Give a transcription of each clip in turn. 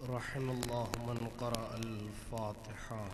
رحم الله من قرأ الفاتحة.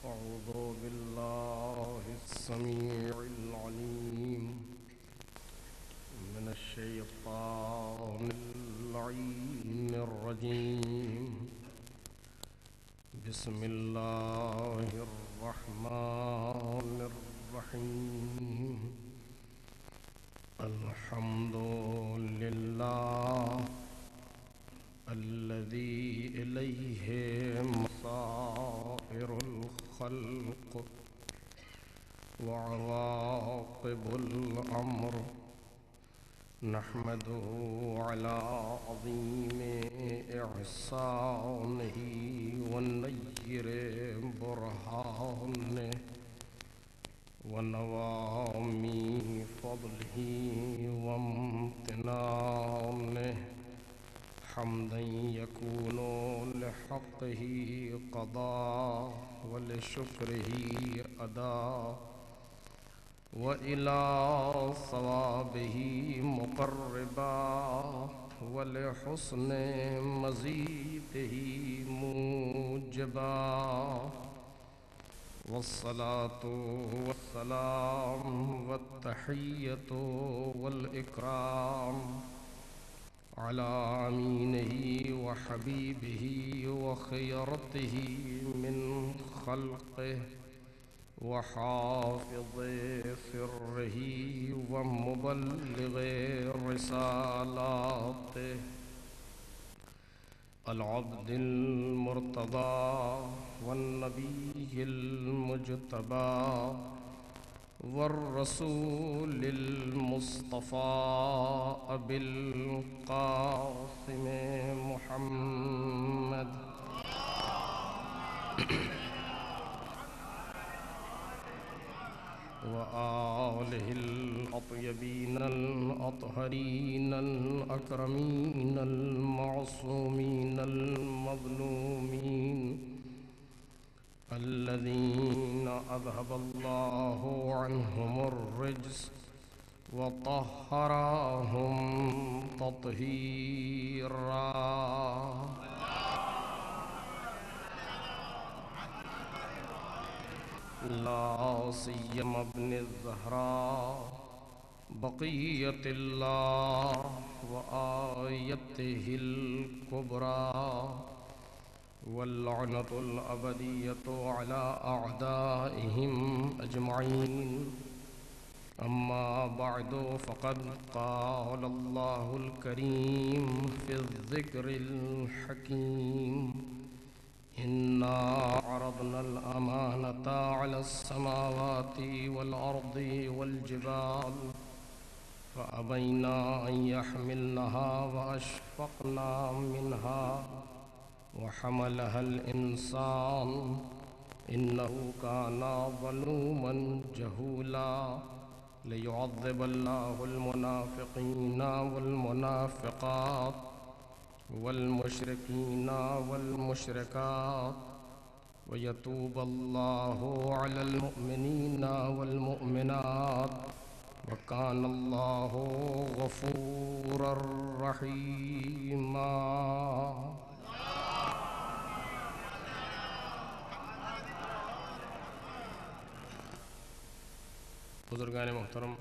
أعوذ بالله السميع العليم من الشيطان اللعين الرجيم. بسم الله الرحمن الرحيم. الحمد لله الذي إليه مصائر الخلق وعواقب الأمر. نحمده على عظيم إحسانه ونير برهانه ونوامي فضله وامتنانه، حمدا يكون لحقه قضاء ولشكره أداء، وإلى صوابه مقربا ولحسن مزيده موجبا. والصلاة والسلام والتحية والإكرام على أمينه وحبيبه وخيرته من خلقه وحافظ سره ومبلغ رسالاته، العبد المرتضى والنبي المجتبى والرسول المصطفى أبي القاسم محمد وآله الأطيبين الأطهرين الأكرمين المعصومين المظلومين، الذين أذهب الله عنهم الرجس وطهرهم تطهيرا. لا سيما ابن الزهراء بقية الله وآيته الكبرى، واللعنة الأبدية على أعدائهم أجمعين. أما بعد، فقد قال الله الكريم في الذكر الحكيم: إنا عرضنا الأمانة على السماوات والأرض والجبال فأبينا أن يحملنها وأشفقنا منها وحملها الإنسان إنه كان ظلوما جهولا. ليعذب الله المنافقين والمنافقات والمشركين والمشركات ويتوب الله على المؤمنين والمؤمنات وكان الله غفورا رحيما. بزرگان محترم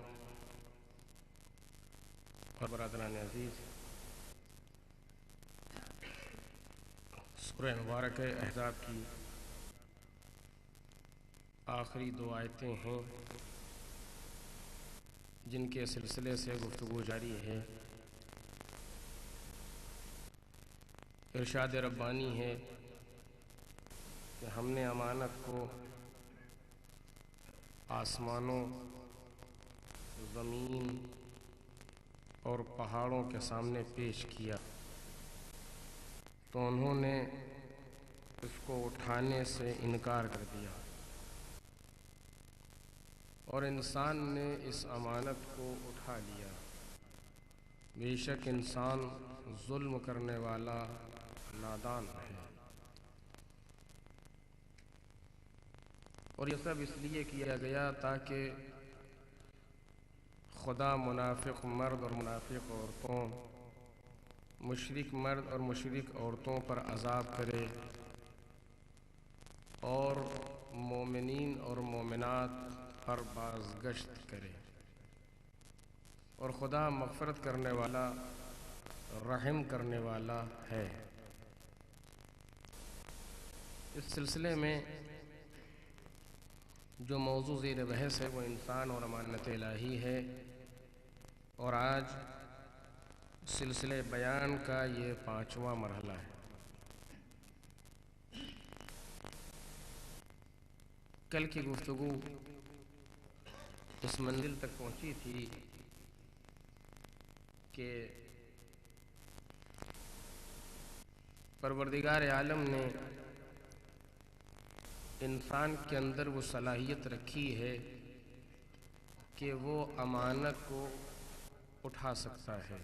اور برادران عزیز، سورہ مبارک احزاب کی آخری دو آیتیں ہیں جن کے سلسلے سے گفتگو جاری ہے۔ ارشاد ربانی ہے کہ ہم نے امانت کو آسمانوں زمین اور پہاڑوں کے سامنے پیش کیا تو انہوں نے اس کو اٹھانے سے انکار کر دیا، اور انسان نے اس امانت کو اٹھا لیا۔ بے شک انسان ظلم کرنے والا نادان ہے۔ اور یہ سب اس لیے کیا گیا تاکہ خدا منافق مرد اور منافق عورتوں، مشرک مرد اور مشرک عورتوں پر عذاب کرے، اور مومنین اور مومنات پر بازگشت کرے۔ اور خدا مغفرت کرنے والا، رحم کرنے والا ہے۔ اس سلسلے میں جو موضوع زیر بحث ہے وہ انسان اور امانت الہی ہے، اور آج سلسلے بیان کا یہ 5واں مرحلہ ہے۔ کل کی گفتگو اس منزل تک پہنچی تھی کہ پروردگار عالم نے انسان کے اندر وہ صلاحیت رکھی ہے کہ وہ امانت کو اٹھا سکتا ہے،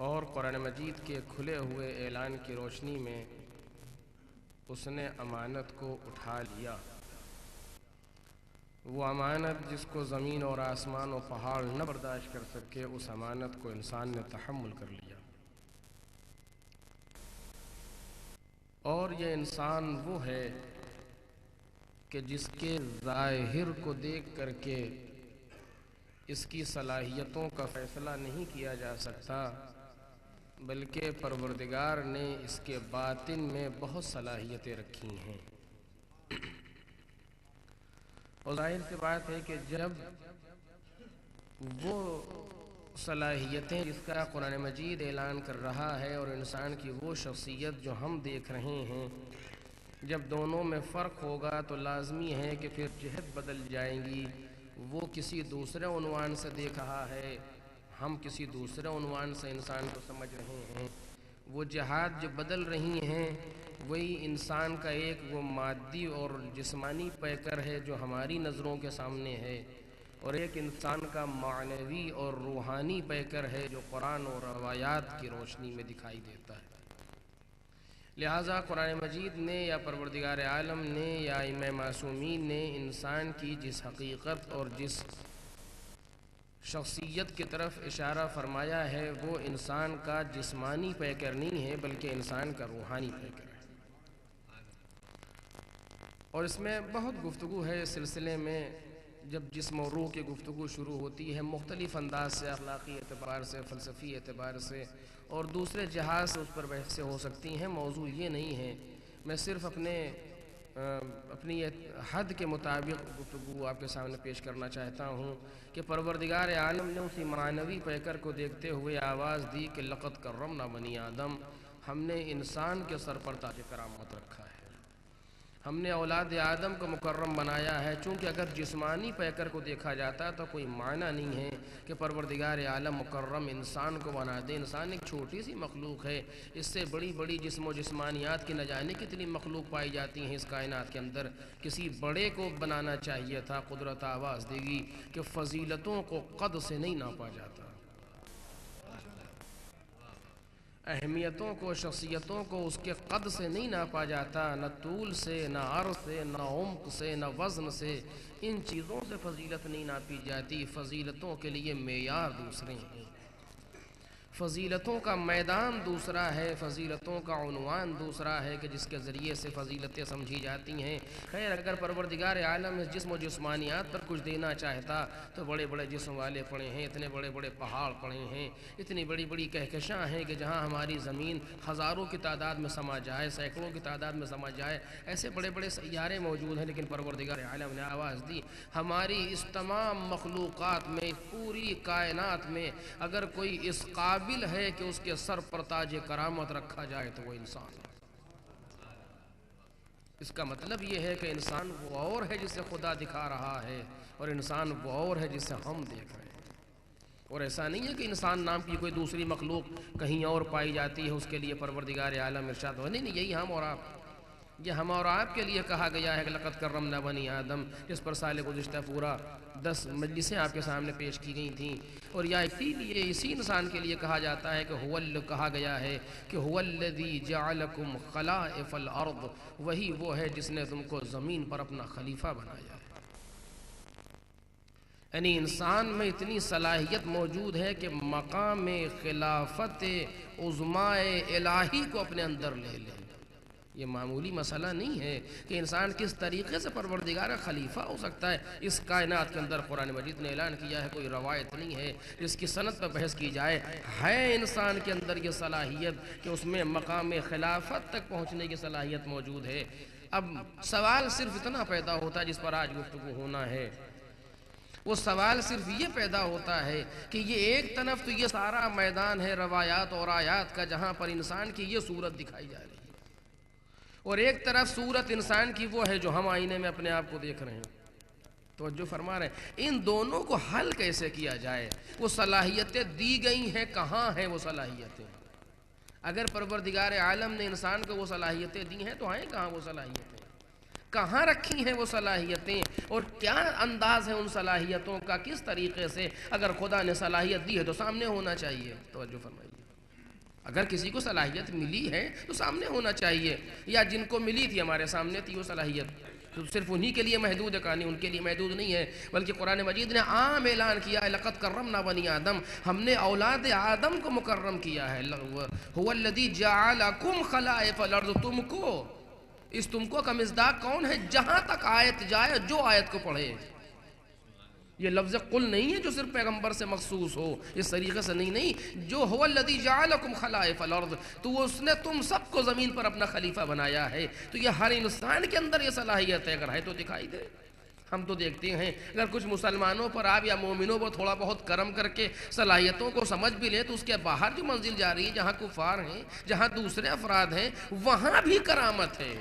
اور قرآن مجید کے کھلے ہوئے اعلان کی روشنی میں اس نے امانت کو اٹھا لیا۔ وہ امانت جس کو زمین اور آسمان و پہاڑ نہ برداشت کر سکے، اس امانت کو انسان نے تحمل کر لیا۔ اور یہ انسان وہ ہے کہ جس کے ظاہر کو دیکھ کر کے اس کی صلاحیتوں کا فیصلہ نہیں کیا جا سکتا، بلکہ پروردگار نے اس کے باطن میں بہت صلاحیتیں رکھی ہیں۔ اور ظاہر سی بات ہے کہ جب وہ صلاحیتیں جس کا قرآن مجید اعلان کر رہا ہے اور انسان کی وہ شخصیت جو ہم دیکھ رہے ہیں، جب دونوں میں فرق ہوگا تو لازمی ہے کہ پھر جہت بدل جائیں گی۔ وہ کسی دوسرے عنوان سے دیکھ رہا ہے، ہم کسی دوسرے عنوان سے انسان کو سمجھ رہے ہیں۔ وہ جہات جو بدل رہی ہیں وہی انسان کا ایک وہ مادی اور جسمانی پیکر ہے جو ہماری نظروں کے سامنے ہے، اور ایک انسان کا معنوی اور روحانی پیکر ہے جو قرآن اور روایات کی روشنی میں دکھائی دیتا ہے۔ لہٰذا قرآن مجید نے یا پروردگار عالم نے یا ائمہ معصومین نے انسان کی جس حقیقت اور جس شخصیت کی طرف اشارہ فرمایا ہے وہ انسان کا جسمانی پیکر نہیں ہے بلکہ انسان کا روحانی پیکر ہے۔ اور اس میں بہت گفتگو ہے اس سلسلے میں۔ جب جسم و روح کی گفتگو شروع ہوتی ہے مختلف انداز سے، اخلاقی اعتبار سے، فلسفی اعتبار سے اور دوسرے جہاز سے اس پر بحثیں ہو سکتی ہیں۔ موضوع یہ نہیں ہے، میں صرف اپنی حد کے مطابق گفتگو آپ کے سامنے پیش کرنا چاہتا ہوں کہ پروردگار عالم نے اسی معنوی پیکر کو دیکھتے ہوئے آواز دی کہ لقد کرمنا بنی آدم، ہم نے انسان کے سر پر تاج کرامت رکھا ہے، ہم نے اولاد آدم کو مکرم بنایا ہے۔ چونکہ اگر جسمانی پیکر کو دیکھا جاتا تو کوئی معنی نہیں ہے کہ پروردگار عالم مکرم انسان کو بنا دے۔ انسان ایک چھوٹی سی مخلوق ہے، اس سے بڑی بڑی جسم و جسمانیات کی نہ جانے کتنی مخلوق پائی جاتی ہیں اس کائنات کے اندر۔ کسی بڑے کو بنانا چاہیے تھا۔ قدرت آواز دے گی کہ فضیلتوں کو قد سے نہیں ناپا جاتا، اہمیتوں کو، شخصیتوں کو اس کے قد سے نہیں ناپا جاتا، نہ طول سے، نہ عرض سے، نہ عمق سے، نہ وزن سے۔ ان چیزوں سے فضیلت نہیں ناپی جاتی۔ فضیلتوں کے لیے معیار دوسرے ہیں، فضیلتوں کا میدان دوسرا ہے، فضیلتوں کا عنوان دوسرا ہے کہ جس کے ذریعے سے فضیلتیں سمجھی جاتی ہیں۔ خیر اگر پروردگار عالم اس جسم و جسمانیات پر کچھ دینا چاہتا تو بڑے بڑے جسم والے پڑے ہیں، اتنے بڑے بڑے پہاڑ پڑے ہیں، اتنی بڑی بڑی کہکشاں ہیں کہ جہاں ہماری زمین ہزاروں کی تعداد میں سما جائے، سینکڑوں کی تعداد میں سما جائے، ایسے بڑے بڑے سیارے موجود ہیں۔ لیکن پروردگار عالم نے آواز دی ہماری اس تمام مخلوقات میں، پوری کائنات میں اگر کوئی اس قابل ہے کہ اس کے سر پر تاج کرامت رکھا جائے تو وہ انسان ہے۔ اس کا مطلب یہ ہے کہ انسان وہ اور ہے جسے خدا دکھا رہا ہے، اور انسان وہ اور ہے جسے ہم دیکھ رہے ہیں۔ اور ایسا نہیں ہے کہ انسان نام کی کوئی دوسری مخلوق کہیں اور پائی جاتی ہے، اس کے لیے پروردگار عالم ارشاد ہو، نہیں، یہی ہم اور آپ، یہ ہم اور آپ کے لیے کہا گیا ہے کہ لقد کرمنا بنی آدم، جس پر سال گزشتہ پورا 10 مجلسیں آپ کے سامنے پیش کی گئی تھیں، اور یا اسی انسان کے لیے کہا جاتا ہے کہ کہا گیا ہے کہ هو الذی جعلکم خلائف الارض، وہی وہ ہے جس نے تم کو زمین پر اپنا خلیفہ بنایا ہے۔ یعنی انسان میں اتنی صلاحیت موجود ہے کہ مقام خلافت عظمائے الہی کو اپنے اندر لے لے۔ یہ معمولی مسئلہ نہیں ہے کہ انسان کس طریقے سے پروردگار خلیفہ ہو سکتا ہے۔ اس کائنات کے اندر قرآن مجید نے اعلان کیا ہے، کوئی روایت نہیں ہے جس کی سند پر بحث کی جائے، ہے انسان کے اندر یہ صلاحیت کہ اس میں مقام خلافت تک پہنچنے کی صلاحیت موجود ہے۔ اب سوال صرف اتنا پیدا ہوتا ہے جس پر آج گفتگو ہونا ہے، وہ سوال صرف یہ پیدا ہوتا ہے کہ یہ ایک طرف تو یہ سارا میدان ہے روایات اور آیات کا جہاں پر انسان کی یہ صورت دکھائی جا رہی ہے، اور ایک طرف صورت انسان کی وہ ہے جو ہم آئینے میں اپنے آپ کو دیکھ رہے ہیں۔ توجہ فرما رہے ہیں، ان دونوں کو حل کیسے کیا جائے؟ وہ صلاحیتیں دی گئی ہیں، کہاں ہیں وہ صلاحیتیں؟ اگر پروردگار عالم نے انسان کو وہ صلاحیتیں دی ہیں تو ہیں کہاں وہ صلاحیتیں؟ کہاں رکھی ہیں وہ صلاحیتیں، اور کیا انداز ہے ان صلاحیتوں کا؟ کس طریقے سے اگر خدا نے صلاحیت دی ہے تو سامنے ہونا چاہیے۔ توجہ فرمائیے، اگر کسی کو صلاحیت ملی ہے تو سامنے ہونا چاہیے، یا جن کو ملی تھی ہمارے سامنے تھی وہ صلاحیت، تو صرف انہی کے لیے محدود ہے کہانی، ان کے لیے محدود نہیں ہے، بلکہ قرآن مجید نے عام اعلان کیا ہے، لقد کرمنا بنی آدم، ہم نے اولاد آدم کو مکرم کیا ہے۔ هو الذی جعلکم خلائف الارض، تم کو، اس تم کو کا مصداق کون ہے؟ جہاں تک آیت جائے جو آیت کو پڑھے، یہ لفظ قل نہیں ہے جو صرف پیغمبر سے مخصوص ہو، اس طریقے سے نہیں، جو هو الذی جعلکم خلائف الارض، تو اس نے تم سب کو زمین پر اپنا خلیفہ بنایا ہے۔ تو یہ ہر انسان کے اندر یہ صلاحیت ہے، اگر ہے تو دکھائی دے۔ ہم تو دیکھتے ہیں اگر کچھ مسلمانوں پر آپ یا مومنوں پر تھوڑا بہت کرم کر کے صلاحیتوں کو سمجھ بھی لیں تو اس کے باہر جو منزل جا رہی ہے، جہاں کفار ہیں، جہاں دوسرے افراد ہیں، وہاں بھی کرامت ہے۔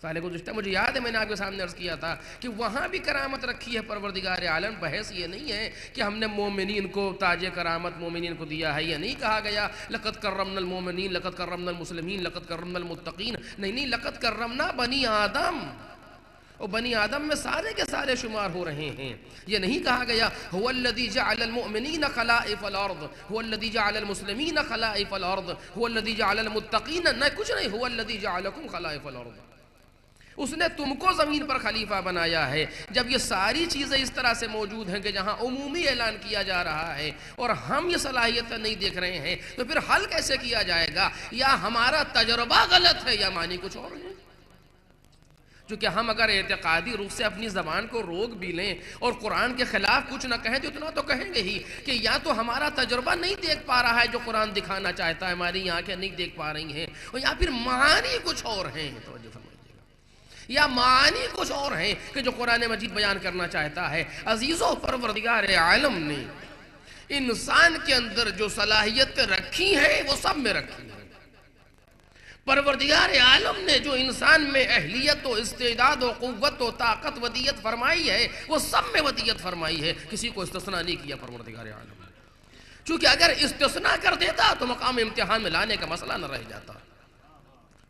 سال گزشتہ مجھے یاد ہے میں نے آپ کے سامنے عرض کیا تھا کہ وہاں بھی کرامت رکھی ہے پروردگار عالم۔ بحث یہ نہیں ہے کہ ہم نے مومنین کو تاج کرامت مومنین کو دیا ہے، یہ نہیں کہا گیا لقد کرمنا المومنین، لقد کرمنا المسلمین، لقد کرمنا المتقین، نہیں، لقد کرمنا بنی آدم، اور بنی آدم میں سارے کے سارے شمار ہو رہے ہیں۔ یہ نہیں کہا گیا هو الذی جعل المؤمنین خلائف الارض، هو الذی جعل المسلمین خلائف الارض، هو الذی جعل المتقین، نہ کچھ نہیں، هو الذی جعلکم خلائف الارض، اس نے تم کو زمین پر خلیفہ بنایا ہے۔ جب یہ ساری چیزیں اس طرح سے موجود ہیں کہ جہاں عمومی اعلان کیا جا رہا ہے اور ہم یہ صلاحیت نہیں دیکھ رہے ہیں، تو پھر حل کیسے کیا جائے گا؟ یا ہمارا تجربہ غلط ہے یا معنی کچھ اور ہے۔ چونکہ ہم اگر اعتقادی روح سے اپنی زبان کو روک بھی لیں اور قرآن کے خلاف کچھ نہ کہیں تو اتنا تو کہیں گے ہی کہ یا تو ہمارا تجربہ نہیں دیکھ پا رہا ہے جو قرآن دکھانا چاہتا ہے، ہماری آنکھیں نہیں دیکھ پا رہی ہیں، اور یا پھر معانی کچھ اور ہیں، توجہ فرمائیے گا، یا معانی کچھ اور ہیں کہ جو قرآن مجید بیان کرنا چاہتا ہے۔ عزیزو، پروردگار عالم نے انسان کے اندر جو صلاحیتیں رکھی ہیں وہ سب میں رکھی ہیں۔ پروردگار عالم نے جو انسان میں اہلیت و استعداد و قوت و طاقت ودیت فرمائی ہے وہ سب میں ودیت فرمائی ہے، کسی کو استثناء نہیں کیا پروردگار عالم نے۔ چونکہ اگر استثناء کر دیتا تو مقام امتحان میں لانے کا مسئلہ نہ رہ جاتا۔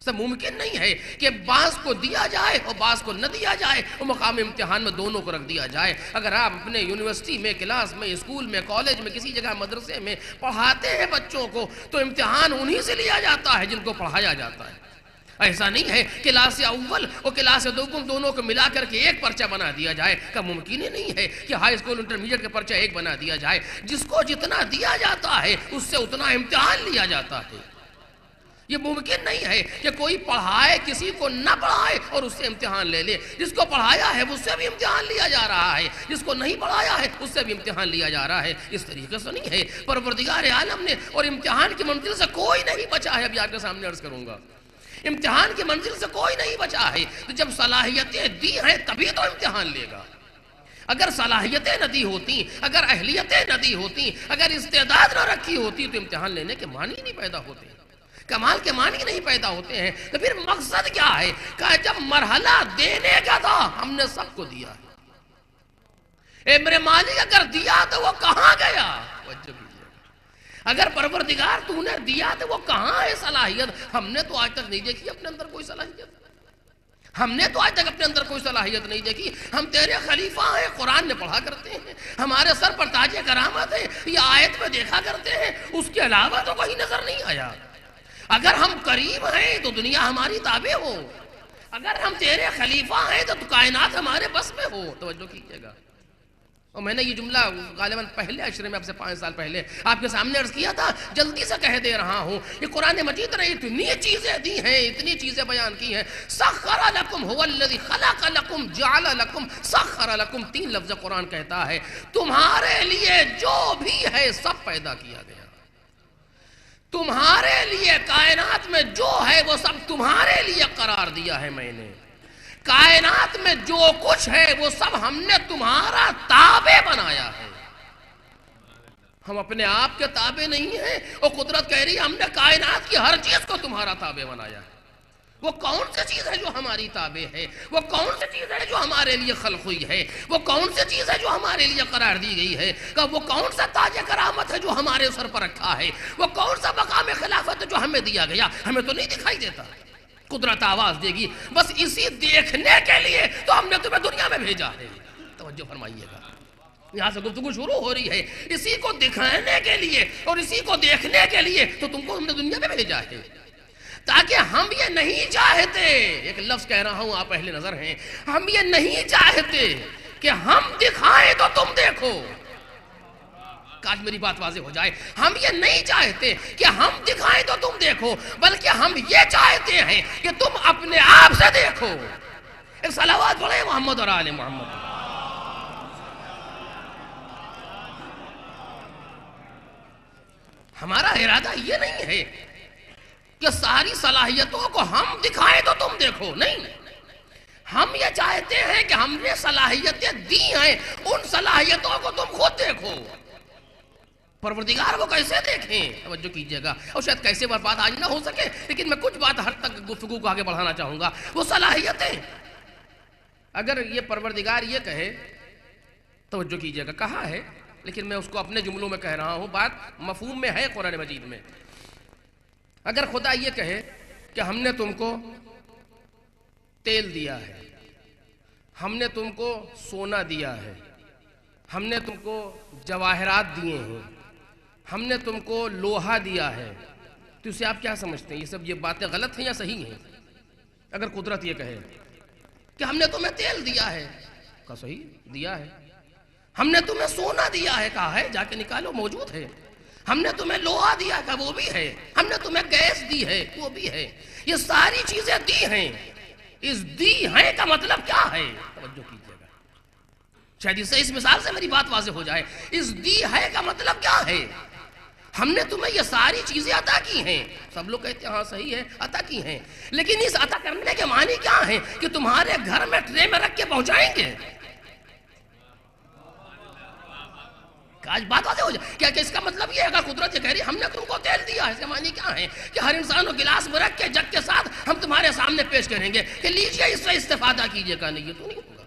سب ممکن نہیں ہے کہ بعض کو دیا جائے اور بعض کو نہ دیا جائے اور مقام امتحان میں دونوں کو رکھ دیا جائے۔ اگر آپ اپنے یونیورسٹی میں، کلاس میں، اسکول میں، کالج میں، کسی جگہ مدرسے میں پڑھاتے ہیں بچوں کو تو امتحان انہی سے لیا جاتا ہے جن کو پڑھایا جاتا ہے۔ ایسا نہیں ہے کلاس اول اور کلاس دوم دونوں کو ملا کر کے ایک پرچہ بنا دیا جائے، کا ممکن ہی نہیں ہے کہ ہائی اسکول انٹرمیڈیٹ کا پرچہ ایک بنا دیا جائے۔ جس کو جتنا دیا جاتا ہے اس سے اتنا امتحان لیا جاتا ہے۔ یہ ممکن نہیں ہے کہ کوئی پڑھائے کسی کو نہ پڑھائے اور اس سے امتحان لے لے۔ جس کو پڑھایا ہے اس سے بھی امتحان لیا جا رہا ہے، جس کو نہیں پڑھایا ہے اس سے بھی امتحان لیا جا رہا ہے۔ اس طریقے سے نہیں ہے پروردگار عالم نے، اور امتحان کی منزل سے کوئی نہیں بچا ہے۔ ابھی آپ کے سامنے عرض کروں گا، امتحان کی منزل سے کوئی نہیں بچا ہے۔ تو جب صلاحیتیں دی ہیں تبھی تو امتحان لے گا۔ اگر صلاحیتیں نہ دی ہوتی، اگر اہلیتیں نہ دی ہوتی، اگر استعداد نہ رکھی ہوتی تو امتحان لینے کے معنی نہیں پیدا ہوتے۔ کمال کے معنی نہیں پیدا ہوتے ہیں تو پھر مقصد کیا ہے؟ کہ جب مرحلہ دینے کا تھا ہم نے سب کو دیا ہے. اے میرے مالک اگر دیا تو وہ کہاں گیا؟ اگر پروردگار تو نے دیا تو وہ کہاں ہے صلاحیت؟ ہم نے تو آج تک نہیں دیکھی اپنے اندر کوئی صلاحیت. ہم نے تو آج تک اپنے اندر کوئی صلاحیت نہیں دیکھی. ہم تیرے خلیفہ ہیں، قرآن میں پڑھا کرتے ہیں، ہمارے سر پر تاج کرامت ہے، یہ آیت میں دیکھا کرتے ہیں، اس کے علاوہ تو کہیں نظر نہیں آیا. اگر ہم قریب ہیں تو دنیا ہماری تابع ہو، اگر ہم تیرے خلیفہ ہیں تو کائنات ہمارے بس میں ہو. توجہ کیجئے گا. اور میں نے یہ جملہ غالباً پہلے عشرے میں اب سے 5 سال پہلے آپ کے سامنے عرض کیا تھا، جلدی سے کہہ دے رہا ہوں. یہ قرآن مجید نے اتنی چیزیں دی ہیں، اتنی چیزیں بیان کی ہیں. سخر لکم هو الذی خلق لکم جعل لکم سخر لکم، 3 لفظ قرآن کہتا ہے تمہارے لیے جو بھی ہے سب پیدا کیا گیا. تمہارے لیے کائنات میں جو ہے وہ سب تمہارے لیے قرار دیا ہے میں نے. کائنات میں جو کچھ ہے وہ سب ہم نے تمہارا تابع بنایا ہے. ہم اپنے آپ کے تابع نہیں ہیں. اور قدرت کہہ رہی ہے ہم نے کائنات کی ہر چیز کو تمہارا تابع بنایا ہے. وہ کون سی چیز ہے جو ہماری تابع ہے؟ وہ کون سی چیز ہے جو ہمارے لیے خلق ہوئی ہے؟ وہ کون سی چیز ہے جو ہمارے لیے قرار دی گئی ہے؟ کہ وہ کون سا تاج کرامت ہے جو ہمارے سر پر رکھا ہے؟ وہ کون سا مقام خلافت ہے جو ہمیں دیا گیا؟ ہمیں تو نہیں دکھائی دیتا. قدرت آواز دے گی بس اسی دیکھنے کے لیے تو ہم نے تمہیں دنیا میں بھیجا ہے. توجہ فرمائیے گا. یہاں سے گفتگو شروع ہو رہی ہے اسی کو دکھانے کے لیے اور اسی کو دیکھنے کے لیے تو تم کو ہم نے دنیا میں بھیجا ہے. تاکہ ہم یہ نہیں چاہتے، ایک لفظ کہہ رہا ہوں آپ اہل نظر ہیں، ہم یہ نہیں چاہتے کہ ہم دکھائیں تو تم دیکھو. کاش میری بات واضح ہو جائے. ہم یہ نہیں چاہتے کہ ہم دکھائیں تو تم دیکھو، بلکہ ہم یہ چاہتے ہیں کہ تم اپنے آپ سے دیکھو. ایک صلوات پڑھیں محمد اور آل محمد. ہمارا ارادہ یہ نہیں ہے کہ ساری صلاحیتوں کو ہم دکھائیں تو تم دیکھو، نہیں. ہم یہ چاہتے ہیں کہ ہم نے صلاحیتیں دی ہیں، ان صلاحیتوں کو تم خود دیکھو. پروردگار وہ کیسے دیکھیں؟ توجہ کیجئے گا. اور شاید کیسے بات آج نہ ہو سکے لیکن میں کچھ بات ہر تک گفتگو کو آگے بڑھانا چاہوں گا. وہ صلاحیتیں اگر یہ پروردگار یہ کہے، توجہ کیجئے گا، کہا ہے لیکن میں اس کو اپنے جملوں میں کہہ رہا ہوں، بات مفہوم میں ہے قرآن مجید میں. اگر خدا یہ کہے کہ ہم نے تم کو تیل دیا ہے، ہم نے تم کو سونا دیا ہے، ہم نے تم کو جواہرات دیے ہیں، ہم نے تم کو لوہا دیا ہے، تو اسے آپ کیا سمجھتے ہیں؟ یہ سب یہ باتیں غلط ہیں یا صحیح ہیں؟ اگر قدرت یہ کہے کہ ہم نے تمہیں تیل دیا ہے، کہا صحیح دیا ہے. ہم نے تمہیں سونا دیا ہے، کہا ہے جا کے نکالو موجود ہے. ہم نے تمہیں لوہا دیا ہے، وہ بھی ہے. ہم نے تمہیں گیس دی ہے، وہ بھی ہے. یہ ساری چیزیں دی ہیں. اس دی ہیں کا مطلب کیا ہے؟ توجہ کیجئے گا. شاید اس مثال سے میری بات واضح ہو جائے. اس دی ہے کا مطلب کیا ہے؟ ہم نے تمہیں یہ ساری چیزیں عطا کی ہیں. سب لوگ کہتے ہیں ہاں صحیح ہے عطا کی ہیں، لیکن اس عطا کرنے کے معنی کیا ہے؟ کہ تمہارے گھر میں ٹرے میں رکھ کے پہنچائیں گے. آج بات واضح ہو جائے. کیا کہ اس کا مطلب یہ ہے کہ قدرت یہ کہہ رہی ہم نے تم کو تیل دیا ہے، اس کے معنی کیا ہے؟ کہ ہر انسان کو گلاس میں رکھ کے جگ کے ساتھ ہم تمہارے سامنے پیش کریں گے کہ لیجئے اس سے استفادہ کیجئے گا. نہیں، یہ تو نہیں ہوگا.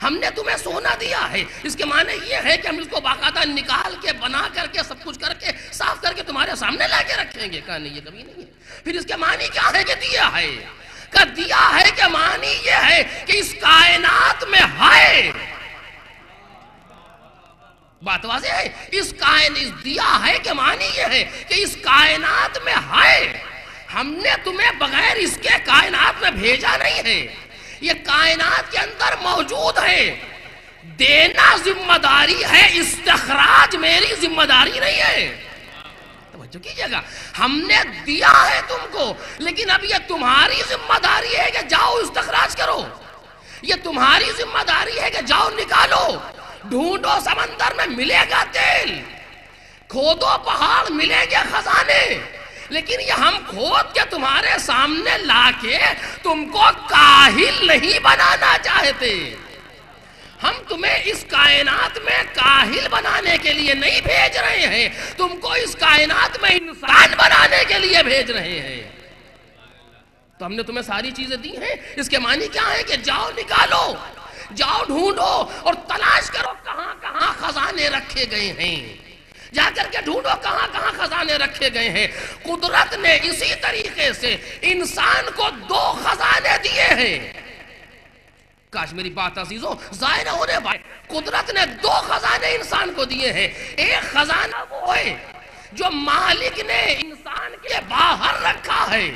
ہم نے تمہیں سونا دیا ہے، اس کے معنی یہ ہے کہ ہم اس کو باقاعدہ نکال کے بنا کر کے سب کچھ کر کے صاف کر کے تمہارے سامنے لا کے رکھیں گے. کہا نہیں، یہ کبھی نہیں ہے. پھر اس کے معنی کیا ہے کہ دیا ہے؟ کہ دیا ہے کہ معنی یہ ہے کہ اس کائنات میں ہے. بات واضح ہے. اس دیا ہے کہ معنی یہ ہے کہ اس کائنات میں ہے. ہم نے تمہیں بغیر اس کے کائنات میں بھیجا نہیں ہے. یہ کائنات کے اندر موجود ہے. دینا ذمہ داری ہے، استخراج میری ذمہ داری نہیں ہے. توجہ کیجئے گا. ہم نے دیا ہے تم کو، لیکن اب یہ تمہاری ذمہ داری ہے کہ جاؤ استخراج کرو. یہ تمہاری ذمہ داری ہے کہ جاؤ نکالو. ڈھونڈو سمندر میں ملے گا تیل، کھودو پہاڑ ملے گے خزانے، لیکن یہ ہم کھود کے تمہارے سامنے لا کے تم کو کاہل نہیں بنانا چاہتے. ہم تمہیں اس کائنات میں کاہل بنانے کے لیے نہیں بھیج رہے ہیں، تم کو اس کائنات میں انسان بنانے کے لیے بھیج رہے ہیں۔ تو ہم نے تمہیں ساری چیزیں دی ہیں، اس کے معنی کیا ہے کہ جاؤ نکالو، جاؤ ڈھونڈو اور تلاش کرو کہاں کہاں خزانے رکھے گئے ہیں، جا کر کے ڈھونڈو کہاں کہاں خزانے رکھے گئے ہیں۔ قدرت نے اسی طریقے سے انسان کو 2 خزانے دیے ہیں۔ کاش میری بات عزیزوں ضائع نہ ہونے پائے۔ قدرت نے 2 خزانے انسان کو دیے ہیں۔ ایک خزانہ وہ ہے جو مالک نے انسان کے باہر رکھا ہے،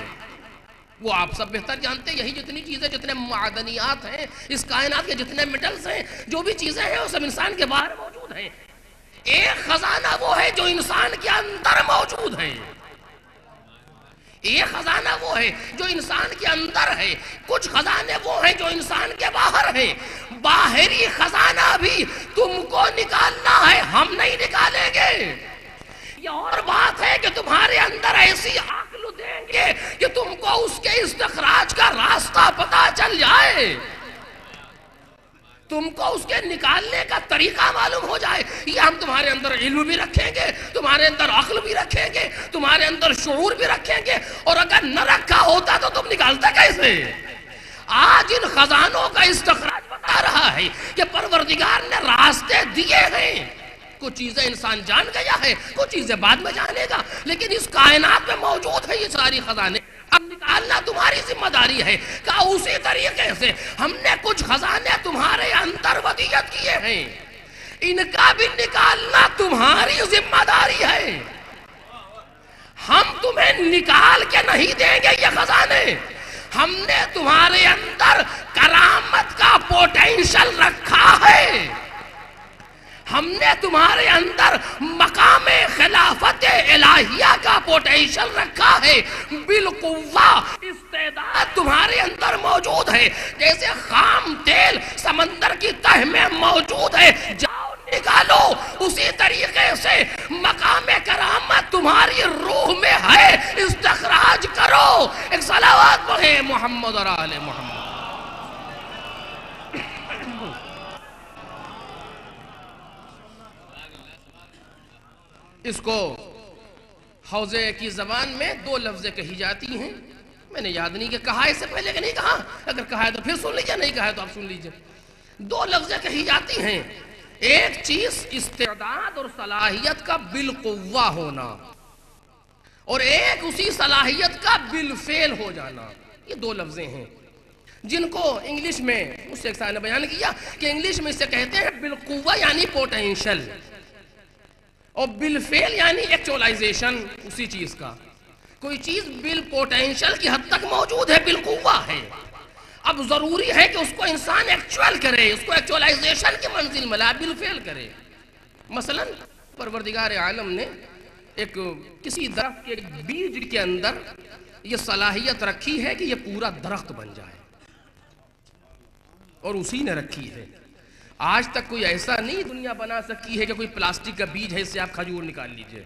وہ آپ سب بہتر جانتے ہیں، یہی جتنی چیزیں، جتنے معدنیات ہیں اس کائنات کے، جتنے میٹلز ہیں، جو بھی چیزیں ہیں، وہ سب انسان کے باہر موجود ہیں۔ ایک خزانہ وہ ہے جو انسان کے اندر موجود ہے، ایک خزانہ وہ ہے جو انسان کے اندر ہے، کچھ خزانے وہ ہیں جو انسان کے باہر ہیں۔ باہری خزانہ بھی تم کو نکالنا ہے، ہم نہیں نکالیں گے۔ یہ اور بات ہے کہ تمہارے اندر ایسی عقل دیں گے کہ تم کو اس کے استخراج کا راستہ پتہ چل جائے، تم کو اس کے نکالنے کا طریقہ معلوم ہو جائے۔ یہ ہم تمہارے اندر علم بھی رکھیں گے، تمہارے اندر عقل بھی رکھیں گے، تمہارے اندر شعور بھی رکھیں گے، اور اگر نہ رکھا ہوتا تو تم نکالتے کیسے؟ آج ان خزانوں کا استخراج بتا رہا ہے کہ پروردگار نے راستے دیے ہیں۔ کچھ چیزیں انسان جان گیا ہے، کچھ چیزیں بعد میں جانے گا، لیکن اس کائنات میں موجود ہے یہ ساری خزانے۔ اب نکالنا تمہاری ذمہ داری ہے۔ کہ اسی طریقے سے ہم نے کچھ خزانے تمہارے اندر ودیعت کیے ہیں، ان کا بھی نکالنا تمہاری ذمہ داری ہے۔ ہم تمہیں نکال کے نہیں دیں گے یہ خزانے، ہم نے تمہارے اندر کرامت کا پوٹینشل رکھا ہے، ہم نے تمہارے اندر مقام خلافت الہیہ کا پوٹینشل رکھا ہے، بالقوہ استعداد تمہارے اندر موجود ہے، جیسے خام تیل سمندر کی تہ میں موجود ہے، جاؤ نکالو۔ اسی طریقے سے مقام کرامت تمہاری روح میں ہے، استخراج کرو۔ ایک صلوات پڑھیں محمد اور آل محمد۔ اس کو حوضے کی زبان میں 2 لفظیں کہی جاتی ہیں، میں نے یاد نہیں کہ کہا اس سے پہلے کہ نہیں کہا، اگر کہا ہے تو پھر سن لیجئے، نہیں کہا ہے تو آپ سن لیجئے۔ 2 لفظیں کہی جاتی ہیں، ایک چیز استعداد اور صلاحیت کا بالقوہ ہونا، اور ایک اسی صلاحیت کا بالفعل ہو جانا۔ یہ 2 لفظیں ہیں جن کو انگلش میں، اس سے ایک ساتھ نے بیان کیا کہ انگلش میں اسے کہتے ہیں بالقوہ یعنی پوٹینشل، اور بالفعل یعنی ایکچولائزیشن اسی چیز کا۔ کوئی چیز بالپوٹینشل کی حد تک موجود ہے، بالقوہ ہے، اب ضروری ہے کہ اس کو انسان ایکچول کرے، اس کو ایکچولائزیشن کی منزل میں لائے، بالفعل کرے۔ مثلا پروردگار عالم نے کسی درخت کے بیج کے اندر یہ صلاحیت رکھی ہے کہ یہ پورا درخت بن جائے، اور اسی نے رکھی ہے۔ آج تک کوئی ایسا نہیں دنیا بنا سکی ہے کہ کوئی پلاسٹک کا بیج ہے اس سے آپ کھجور نکال لیجئے،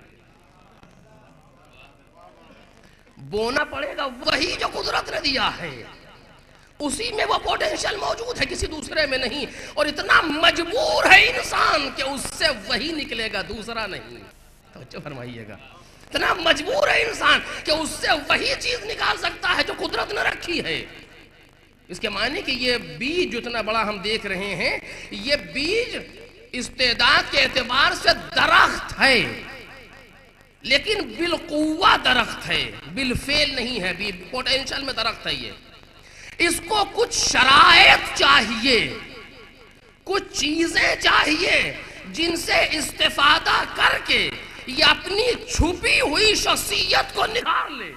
بونا پڑے گا وہی جو قدرت نے دیا ہے، اسی میں وہ پوٹینشل موجود ہے، کسی دوسرے میں نہیں، اور اتنا مجبور ہے انسان کہ اس سے وہی نکلے گا، دوسرا نہیں۔ توجہ فرمائیے گا، اتنا مجبور ہے انسان کہ اس سے وہی چیز نکال سکتا ہے جو قدرت نے رکھی ہے۔ اس کے معنی کہ یہ بیج جتنا بڑا ہم دیکھ رہے ہیں، یہ بیج استعداد کے اعتبار سے درخت ہے، لیکن بالقوہ درخت ہے، بالفعل نہیں ہے، پوٹینشل میں درخت ہے یہ۔ اس کو کچھ شرائط چاہیے، کچھ چیزیں چاہیے جن سے استفادہ کر کے یہ اپنی چھپی ہوئی شخصیت کو نکھار لے۔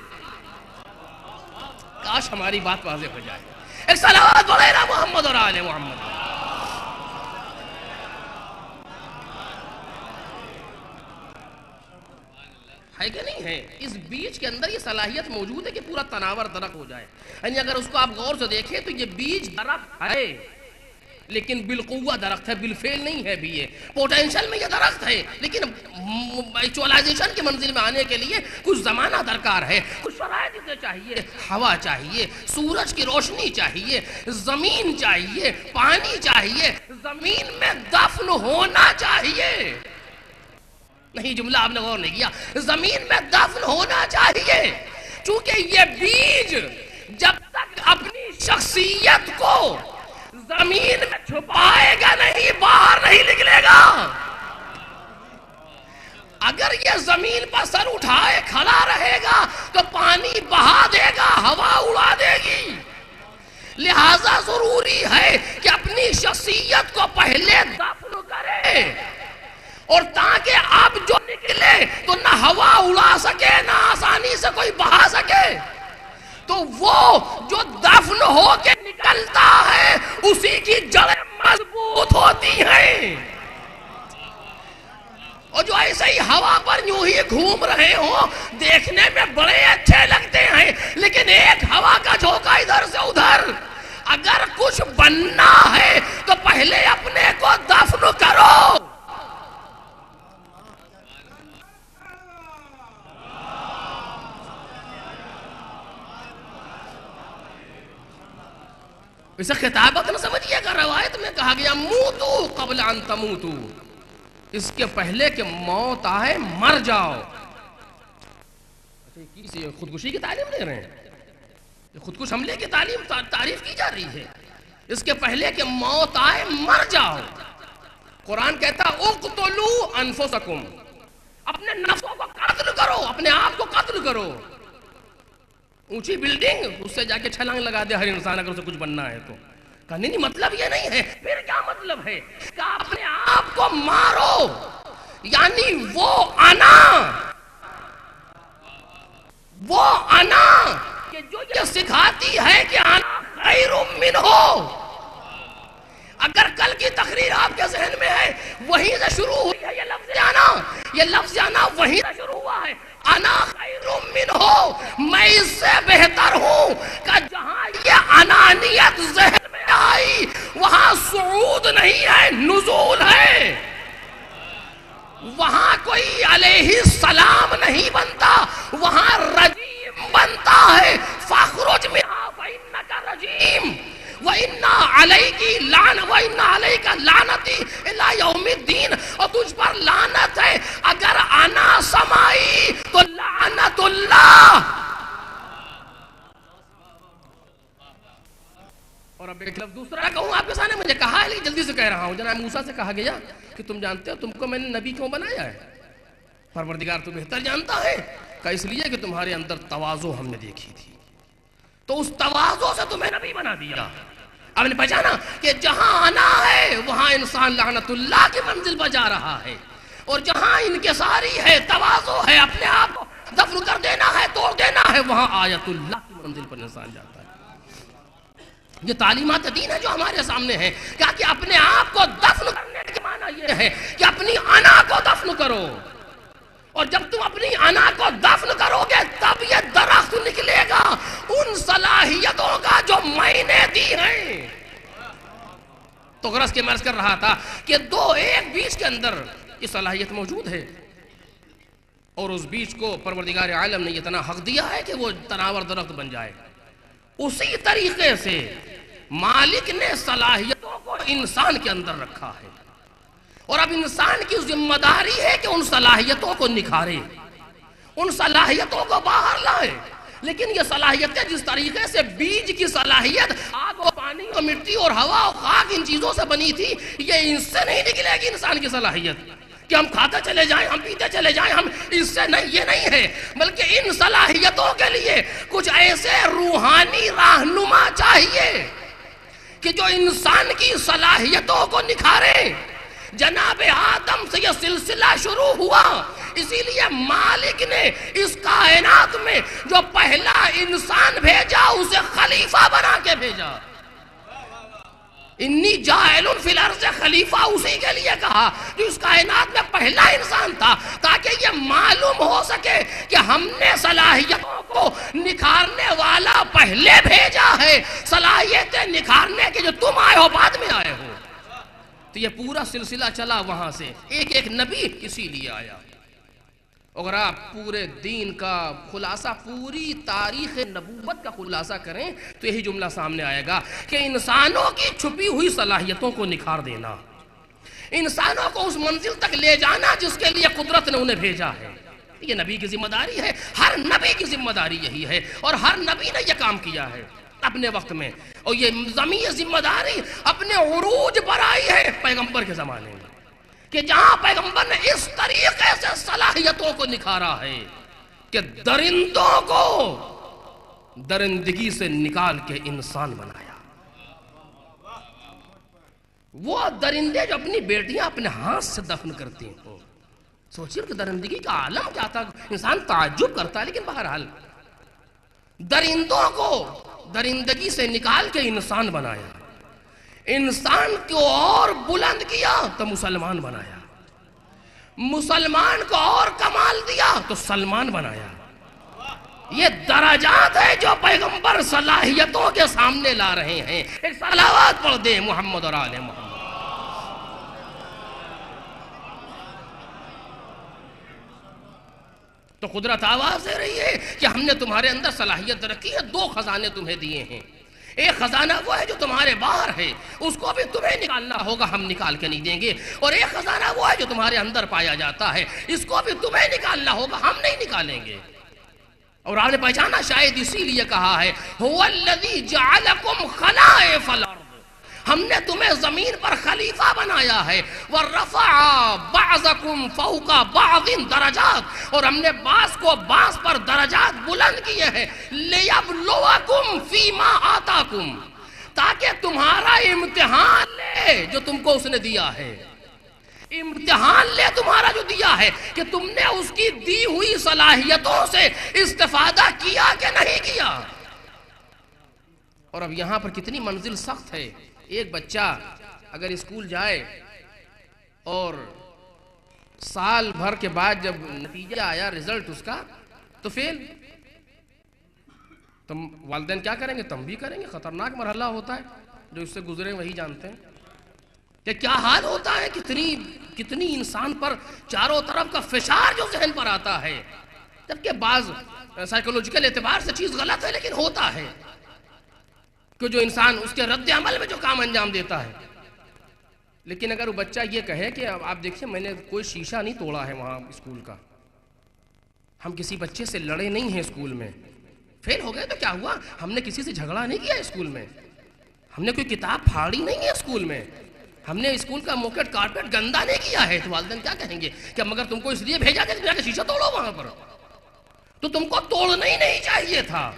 کاش ہماری بات واضح ہو جائے۔ ایک صلوات پڑھیں نا محمد اور آل محمد۔ ہے کہ نہیں ہے؟ اس بیج کے اندر یہ صلاحیت موجود ہے کہ پورا تناور درخت ہو جائے، یعنی اگر اس کو آپ غور سے دیکھیں تو یہ بیج درخت ہے، لیکن بالقوہ درخت ہے، بالفعل نہیں ہے بھی یہ. پوٹینشل میں یہ درخت ہے، لیکن ایکچوالائزیشن کی منزل میں آنے کے لیے کچھ زمانہ درکار ہے، کچھ شرائط اسے چاہیے. ہوا چاہیے، سورج کی روشنی چاہیے، زمین چاہیے، پانی چاہیے، زمین میں دفن ہونا چاہیے. نہیں، جملہ آپ نے غور نہیں کیا. زمین میں دفن ہونا چاہیے، چونکہ یہ بیج جب تک اپنی شخصیت کو زمین میں چھپائے گا نہیں، باہر نہیں نکلے گا. اگر یہ زمین پر سر اٹھائے کھڑا رہے گا تو پانی بہا دے گا، ہوا اڑا دے گی. لہذا ضروری ہے کہ اپنی شخصیت کو پہلے دفن کرے، اور تاکہ اب جو نکلے تو نہ ہوا اڑا سکے نہ آسانی سے کوئی بہا سکے. تو وہ جو دفن ہو کے نکلتا ہے اسی کی جڑیں مضبوط ہوتی ہیں. اور جو ایسے ہی ہوا پر یوں ہی گھوم رہے ہوں دیکھنے میں بڑے اچھے لگتے ہیں، لیکن ایک ہوا کا جھونکا ادھر سے ادھر. اگر کچھ بننا ہے تو پہلے اپنے کو دفن کرو. اسے خطابت نہ سمجھیے گا، روایت میں کہا گیا موتو قبل ان تموتو، اس کے پہلے کہ موت آئے مر جاؤ. خودکشی کی تعلیم دے رہے ہیں، خودکش حملے کی تعریف کی جا رہی ہے. اس کے پہلے کہ موت آئے مر جاؤ. قرآن کہتا اقتلوا انفسکم، اپنے نفسوں کو قتل کرو، اپنے آپ کو قتل کرو. اونچی بلڈنگ اس سے جا کے چھلانگ لگا دے ہر انسان اگر اسے کچھ بننا ہے تو. کہا نہیں مطلب یہ نہیں ہے. پھر کیا مطلب ہے؟ کہ اپنے آپ کو مارو، یعنی وہ انا کہ جو یہ سکھاتی ہے کہ انا خیر منہ. اگر کل کی تقریر آپ کے ذہن میں ہے وہیں سے شروع ہوئی ہے یہ لفظ انا وہیں سے شروع ہوا ہے. انا خیر منہ، میں اس سے بہتر ہوں. کہ جہاں یہ انانیت ذہن میں آئی وہاں صعود نہیں ہے، نزول ہے. وہاں کوئی علیہ السلام نہیں بنتا، وہاں رجیم بنتا ہے. فاخرج منہا فإنک رجیم وَإِنَّا عَلَيْكَ لَعْنَتِي إِلَىٰ يَوْمِ الدِّينِ. اور تجھ پر لعنت ہے. اگر انا سمائی تو لعنت اللہ. اور اب ایک لفظ دوسرا کہوں آپ کے سامنے، مجھے کہا ہے لیکن جلدی سے کہہ رہا ہوں. جناب موسیٰ سے کہا گیا کہ تم جانتے ہو تم کو میں نے نبی کیوں بنایا ہے؟ پروردگار تو بہتر جانتا ہے. کہ اس لیے کہ تمہارے اندر تواضع ہم نے دیکھی تھی، تو اس تواضع سے تمہیں نبی بنا دیا. اب نے پہچانا کہ جہاں انا ہے وہاں انسان لعنت اللہ کی منزل پر جا رہا ہے، اور جہاں انکساری ہے، تواضع ہے، اپنے آپ کو دفن کر دینا ہے، توڑ دینا ہے، وہاں آیت اللہ کی منزل پر انسان جاتا ہے. یہ تعلیمات دین ہے جو ہمارے سامنے ہے. کہ اپنے آپ کو دفن کرنے کے معنی یہ ہے کہ اپنی انا کو دفن کرو. اور جب تم اپنی انا کو دفن کرو گے تب یہ درخت نکلے گا ان صلاحیتوں کا جو میں نے دی ہیں. تو غرض کے مرض کر رہا تھا کہ ایک بیج کے اندر یہ صلاحیت موجود ہے، اور اس بیج کو پروردگار عالم نے اتنا حق دیا ہے کہ وہ تناور درخت بن جائے. اسی طریقے سے مالک نے صلاحیتوں کو انسان کے اندر رکھا ہے، اور اب انسان کی ذمہ داری ہے کہ ان صلاحیتوں کو نکھارے، ان صلاحیتوں کو باہر لائے. لیکن یہ صلاحیتیں جس طریقے سے بیج کی صلاحیت آگ و پانی اور مٹی اور ہوا اور خاک ان چیزوں سے بنی تھی، یہ ان سے نہیں نکلے گی انسان کی صلاحیت کہ ہم کھاتے چلے جائیں، ہم پیتے چلے جائیں، ہم اس سے نہیں. یہ نہیں ہے، بلکہ ان صلاحیتوں کے لیے کچھ ایسے روحانی رہنما چاہیے کہ جو انسان کی صلاحیتوں کو نکھارے. جناب آدم سے یہ سلسلہ شروع ہوا، اسی لیے مالک نے اس کائنات میں جو پہلا انسان بھیجا اسے خلیفہ بنا کے بھیجا. انی جاعل فی الارض خلیفہ اسی کے لیے کہا جو اس کائنات میں پہلا انسان تھا، تاکہ یہ معلوم ہو سکے کہ ہم نے صلاحیتوں کو نکھارنے والا پہلے بھیجا ہے. صلاحیتیں نکھارنے کے جو تم آئے ہو بعد میں آئے ہو. تو یہ پورا سلسلہ چلا وہاں سے، ایک ایک نبی اسی لیے آیا۔ اگر آپ پورے دین کا خلاصہ، پوری تاریخ نبوت کا خلاصہ کریں تو یہی جملہ سامنے آئے گا کہ انسانوں کی چھپی ہوئی صلاحیتوں کو نکھار دینا، انسانوں کو اس منزل تک لے جانا جس کے لیے قدرت نے انہیں بھیجا ہے۔ یہ نبی کی ذمہ داری ہے، ہر نبی کی ذمہ داری یہی ہے، اور ہر نبی نے یہ کام کیا ہے اپنے وقت میں، اور یہ ضمیر ذمہ داری اپنے عروج پر آئی ہے پیغمبر کے زمانے میں، کہ جہاں پیغمبر نے اس طریقے سے صلاحیتوں کو نکھارا ہے کہ درندوں کو درندگی سے نکال کے انسان بنایا۔ وہ درندے جو اپنی بیٹیاں اپنے ہاتھ سے دفن کرتی ہیں، سوچیے کہ درندگی کا عالم کیا تھا، انسان تعجب کرتا ہے، لیکن بہرحال درندوں کو درندگی سے نکال کے انسان بنایا، انسان کو اور بلند کیا تو مسلمان بنایا، مسلمان کو اور کمال دیا تو سلمان بنایا۔ یہ درجات ہے جو پیغمبر صلاحیتوں کے سامنے لا رہے ہیں۔ ایک صلوات پڑھ دیں محمد اور آل محمد۔ تو قدرت آواز دے رہی ہے کہ ہم نے تمہارے اندر صلاحیت رکھی ہے، دو خزانے تمہیں دیے ہیں، ایک خزانہ وہ ہے جو تمہارے باہر ہے، اس کو بھی تمہیں نکالنا ہوگا، ہم نکال کے نہیں دیں گے، اور ایک خزانہ وہ ہے جو تمہارے اندر پایا جاتا ہے، اس کو بھی تمہیں نکالنا ہوگا، ہم نہیں نکالیں گے۔ اور آپ نے پہچانا شاید اسی لیے کہا ہے هو الذی جعلکم خلائف الارض، ہم نے تمہیں زمین پر خلیفہ بنایا ہے، وَرَفَعَ بَعْضَكُمْ فَوْقَ بَعْضٍ درجات، اور ہم نے بعض کو بعض پر درجات بلند کیے ہیں، لِيَبْلُوَكُمْ فِي مَا آتَاكُمْ، تاکہ تمہارا امتحان لے جو تم کو اس نے دیا ہے، امتحان لے تمہارا جو دیا ہے کہ تم نے اس کی دی ہوئی صلاحیتوں سے استفادہ کیا کہ نہیں کیا۔ اور اب یہاں پر کتنی منزل سخت ہے، ایک بچہ اگر اسکول جائے اور سال بھر کے بعد جب نتیجہ آیا رزلٹ اس کا تو فیل، تم والدین کیا کریں گے؟ تم بھی کریں گے، خطرناک مرحلہ ہوتا ہے، جو اس سے گزرے وہی جانتے ہیں کہ کیا حال ہوتا ہے، کتنی انسان پر چاروں طرف کا فشار جو ذہن پر آتا ہے، جبکہ بعض سائیکولوجیکل اعتبار سے چیز غلط ہے لیکن ہوتا ہے کہ جو انسان اس کے رد عمل میں جو کام انجام دیتا ہے۔ لیکن اگر وہ بچہ یہ کہے کہ آپ دیکھیں میں نے کوئی شیشہ نہیں توڑا ہے وہاں اسکول کا، ہم کسی بچے سے لڑے نہیں ہیں اسکول میں، فیل ہو گئے تو کیا ہوا، ہم نے کسی سے جھگڑا نہیں کیا اسکول میں، ہم نے کوئی کتاب پھاڑی نہیں ہے اسکول میں، ہم نے اسکول کا موکٹ کارپیٹ گندا نہیں کیا ہے، تو والدین کیا کہیں گے کہ مگر تم کو اس لیے بھیجا کہ تم جا کے شیشہ توڑو وہاں پر، تو تم کو توڑنا ہی نہیں چاہیے تھا،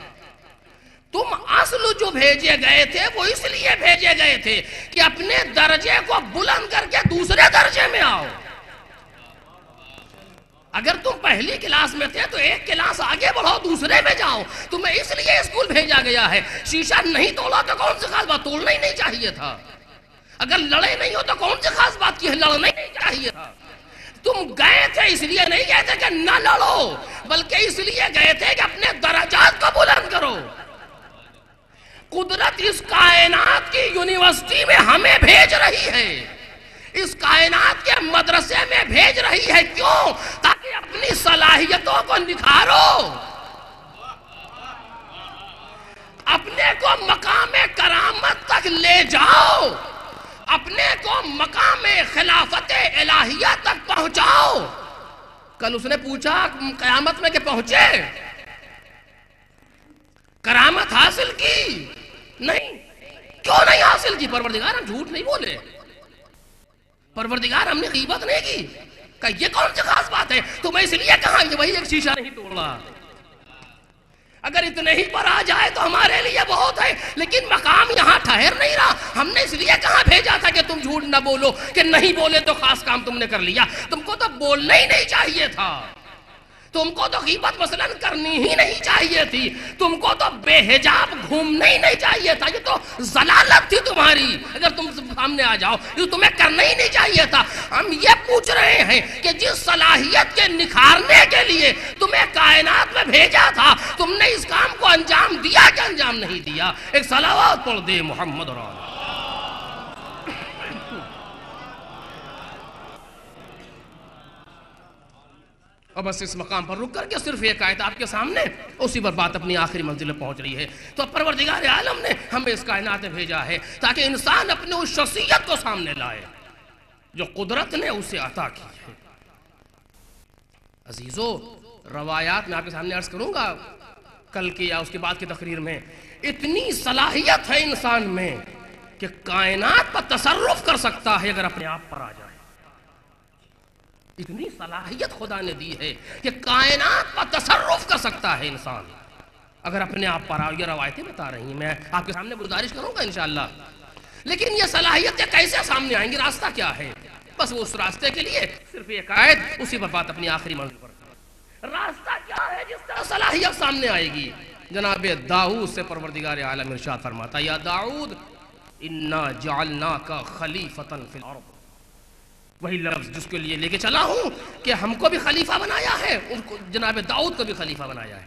تم اصل جو بھیجے گئے تھے وہ اس لیے بھیجے گئے تھے کہ اپنے درجے کو بلند کر کے دوسرے درجے میں آؤ۔ اگر تم پہلی کلاس میں تھے تو ایک کلاس آگے بڑھو، دوسرے میں جاؤ، تمہیں اس لیے اسکول بھیجا گیا ہے۔ شیشہ نہیں توڑا تو کون سی خاص بات، توڑنا ہی نہیں چاہیے تھا۔ اگر لڑے نہیں ہو تو کون سی خاص بات کی ہے، لڑنا ہی نہیں چاہیے تھا۔ تم گئے تھے اس لیے نہیں گئے تھے کہ نہ لڑو، بلکہ اس لیے گئے تھے کہ اپنے درجات کو بلند کرو۔ قدرت اس کائنات کی یونیورسٹی میں ہمیں بھیج رہی ہے، اس کائنات کے مدرسے میں بھیج رہی ہے، کیوں؟ تاکہ اپنی صلاحیتوں کو نکھارو، اپنے کو مقام کرامت تک لے جاؤ، اپنے کو مقام خلافت الہیہ تک پہنچاؤ۔ کل اس نے پوچھا قیامت میں کہ پہنچے، کرامت حاصل کی؟ نہیں۔ کیوں نہیں حاصل کی؟ پروردگار ہم جھوٹ نہیں بولے، پروردگار ہم نے غیبت نہیں کی، کہ یہ کون سی خاص بات ہے، تو میں اس لیے کہا کہ وہی ایک شیشہ نہیں توڑا۔ اگر اتنے ہی پر آ جائے تو ہمارے لیے بہت ہے، لیکن مقام یہاں ٹھہر نہیں رہا۔ ہم نے اس لیے کہاں بھیجا تھا کہ تم جھوٹ نہ بولو، کہ نہیں بولے تو خاص کام تم نے کر لیا، تم کو تو بولنا ہی نہیں چاہیے تھا، تم کو تو غیبت مثلا کرنی ہی نہیں چاہیے تھی، تم کو تو بے حجاب گھومنا ہی نہیں چاہیے تھا، یہ تو ضلالت تھی تمہاری، اگر تم سامنے آ جاؤ یہ تمہیں کرنا ہی نہیں چاہیے تھا۔ ہم یہ پوچھ رہے ہیں کہ جس صلاحیت کے نکھارنے کے لیے تمہیں کائنات میں بھیجا تھا، تم نے اس کام کو انجام دیا کہ انجام نہیں دیا؟ ایک صلوات پڑھ دے محمد اور آل۔ اور بس اس مقام پر رک کر کے صرف ایک آیت آپ کے سامنے، اسی پر بات اپنی آخری منزل میں پہنچ رہی ہے۔ تو پروردگار عالم نے ہمیں اس کائنات میں بھیجا ہے تاکہ انسان اپنے اس شخصیت کو سامنے لائے جو قدرت نے اسے عطا کی ہے۔ عزیزو، روایات میں آپ کے سامنے عرض کروں گا کل کی یا اس کے بعد کی تقریر میں، اتنی صلاحیت ہے انسان میں کہ کائنات پر تصرف کر سکتا ہے اگر اپنے آپ پر آ جائے۔ اتنی صلاحیت خدا نے دی ہے کہ کائنات پر تصرف کر سکتا ہے انسان اگر اپنے آپ پر آ۔ یہ روایتیں بتا رہی ہیں، میں آپ کے سامنے گزارش کروں گا انشاءاللہ۔ لیکن یہ صلاحیتیں کیسے سامنے آئیں گی؟ راستہ کیا ہے؟ بس اس راستے کے لیے صرف ایک آیت، اسی پر بات اپنی آخری منزل پر۔ راستہ کیا ہے جس طرح صلاحیت سامنے آئے گی؟ جناب داؤد سے پروردگار عالم ارشاد فرماتا، یا داؤد انا جعلناک خلیفۃ فی الارض۔ وہی لفظ جس کے لیے لے کے چلا ہوں کہ ہم کو بھی خلیفہ بنایا ہے، ان کو جناب داؤد کو بھی خلیفہ بنایا ہے۔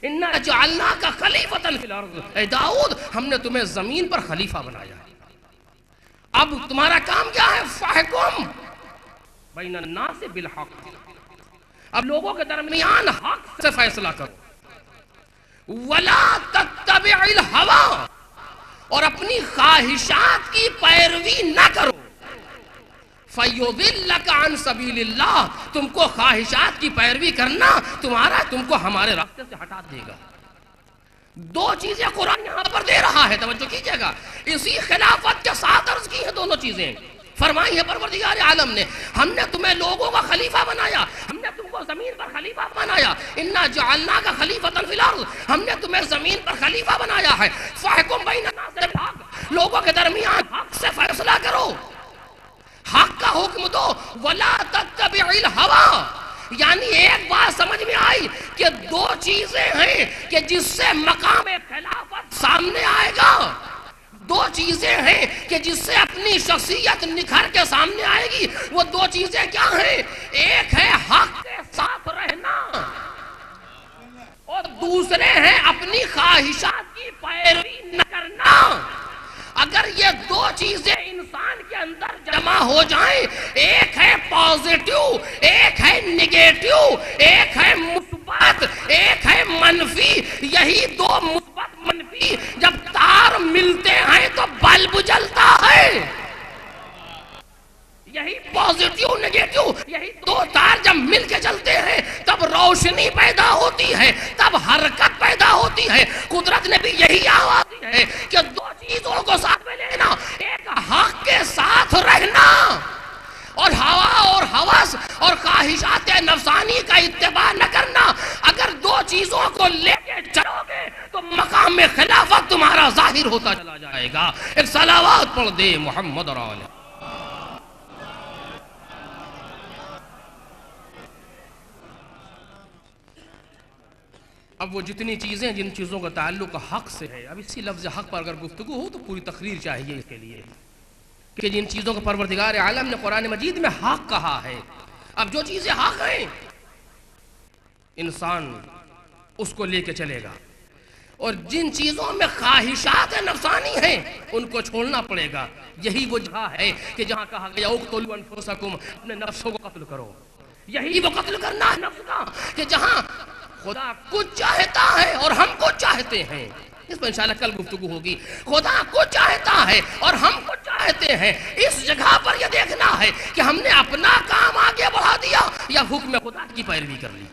انا جعلناک خلیفۃ فی الارض، اے داؤد ہم نے تمہیں زمین پر خلیفہ بنایا ہے۔ اب تمہارا کام کیا ہے؟ فاحکم بین الناس بالحق، اب لوگوں کے درمیان حق سے فیصلہ کرو۔ ولا تتبع الہوی، اور اپنی خواہشات کی پیروی نہ کرو۔ فَيُضِلَّكَ عَنْ سَبِيلِ اللَّهِ، تم کو خواہشات کی پیروی کرنا تم کو ہمارے راستے سے ہٹا دے گا۔ دو چیزیں قرآن یہاں پر دے رہا ہے، توجہ کیجئے گا، اسی خلافت کے ساتھ عرض کی ہیں دونوں چیزیں۔ فرمائی ہے پروردگار عالم نے، ہم نے تمہیں لوگوں کا خلیفہ بنایا، ہم نے تم کو زمین پر خلیفہ بنایا۔ انا جعلناک خلیفۃ فی الارض، ہم نے تمہیں زمین پر خلیفہ بنایا ہے۔ فاحکم بین الناس بالحق، لوگوں کے درمیان حق سے فیصلہ کرو، حق کا حکم دو۔ ولا تتبع الہوی، یعنی ایک بات سمجھ میں آئی کہ دو چیزیں ہیں کہ جس سے مقام خلافت سامنے آئے گا، دو چیزیں ہیں کہ جس سے اپنی شخصیت نکھر کے سامنے آئے گی۔ وہ دو چیزیں کیا ہیں؟ ایک ہے حق کے ساتھ رہنا، اور دوسرے ہیں اپنی خواہشات کی پیروی نہ کرنا۔ اگر یہ دو چیزیں انسان کے اندر جمع ہو جائیں، ایک ہے پازیٹیو، ایک ہے نگیٹیو، ایک ہے مثبت، ایک ہے منفی، یہی دو مثبت منفی جب تار ملتے ہیں تو بلب جلتا ہے۔ یہی پازیٹیو نگیٹیو، یہی دو تار جب مل کے چلتے ہیں تب روشنی پیدا ہوتی ہے، تب حرکت پیدا ہوتی ہے۔ قدرت نے بھی یہی آواز دی ہے کہ دو چیزوں کو ساتھ میں لینا، ایک حق کے ساتھ رہنا اور ہوا اور ہوس اور خواہشات نفسانی کا اتباع نہ کرنا۔ اگر دو چیزوں کو لے کے چلو گے تو مقام میں خلافت تمہارا ظاہر ہوتا چلا جائے گا۔ ایک صلوات پڑھ دے محمد اور آلہ۔ اب وہ جتنی چیزیں جن چیزوں کا تعلق حق سے ہے، اب اسی لفظ حق پر اگر گفتگو ہو تو پوری تقریر چاہیے اس کے لیے کہ جن چیزوں کا پروردگار عالم نے قرآن مجید میں حق کہا ہے۔ اب جو چیزیں حق ہیں انسان اس کو لے کے چلے گا، اور جن چیزوں میں خواہشات نفسانی ہیں ان کو چھوڑنا پڑے گا۔ یہی وہ جگہ ہے کہ جہاں کہا گیا اقتلوا انفسکم، اپنے نفسوں کو قتل کرو۔ یہی وہ قتل کرنا ہے نفس کا کہ جہاں خدا کچھ چاہتا ہے اور ہم کچھ چاہتے ہیں۔ اس پر انشاءاللہ کل گفتگو ہوگی۔ خدا کچھ چاہتا ہے اور ہم کچھ چاہتے ہیں۔ اس جگہ پر یہ دیکھنا ہے کہ ہم نے اپنا کام آگے بڑھا دیا یا حکم خدا کی پیروی کر لی۔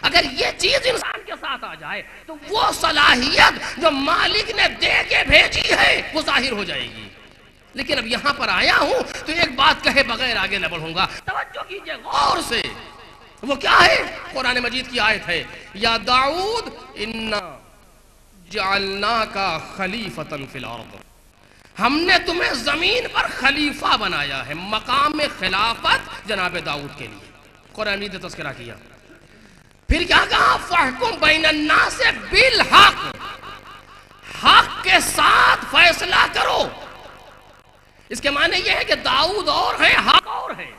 اگر یہ چیز انسان کے ساتھ آ جائے تو وہ صلاحیت جو مالک نے دے کے بھیجی ہے وہ ظاہر ہو جائے گی۔ لیکن اب یہاں پر آیا ہوں تو ایک بات کہے بغیر آگے نہ بڑھوں گا، توجہ کیجئے غور سے۔ وہ کیا ہے؟ قرآن مجید کی آیت ہے، یا داؤد انا جعلناک خلیفۃ فی الارض، ہم نے تمہیں زمین پر خلیفہ بنایا ہے۔ مقام خلافت جناب داؤد کے لیے قرآن مجید نے تذکرہ کیا۔ پھر کیا کہا؟ فاحکم بین الناس بالحق، حق کے ساتھ فیصلہ کرو۔ اس کے معنی یہ ہے کہ داؤد اور ہے، حق اور ہے۔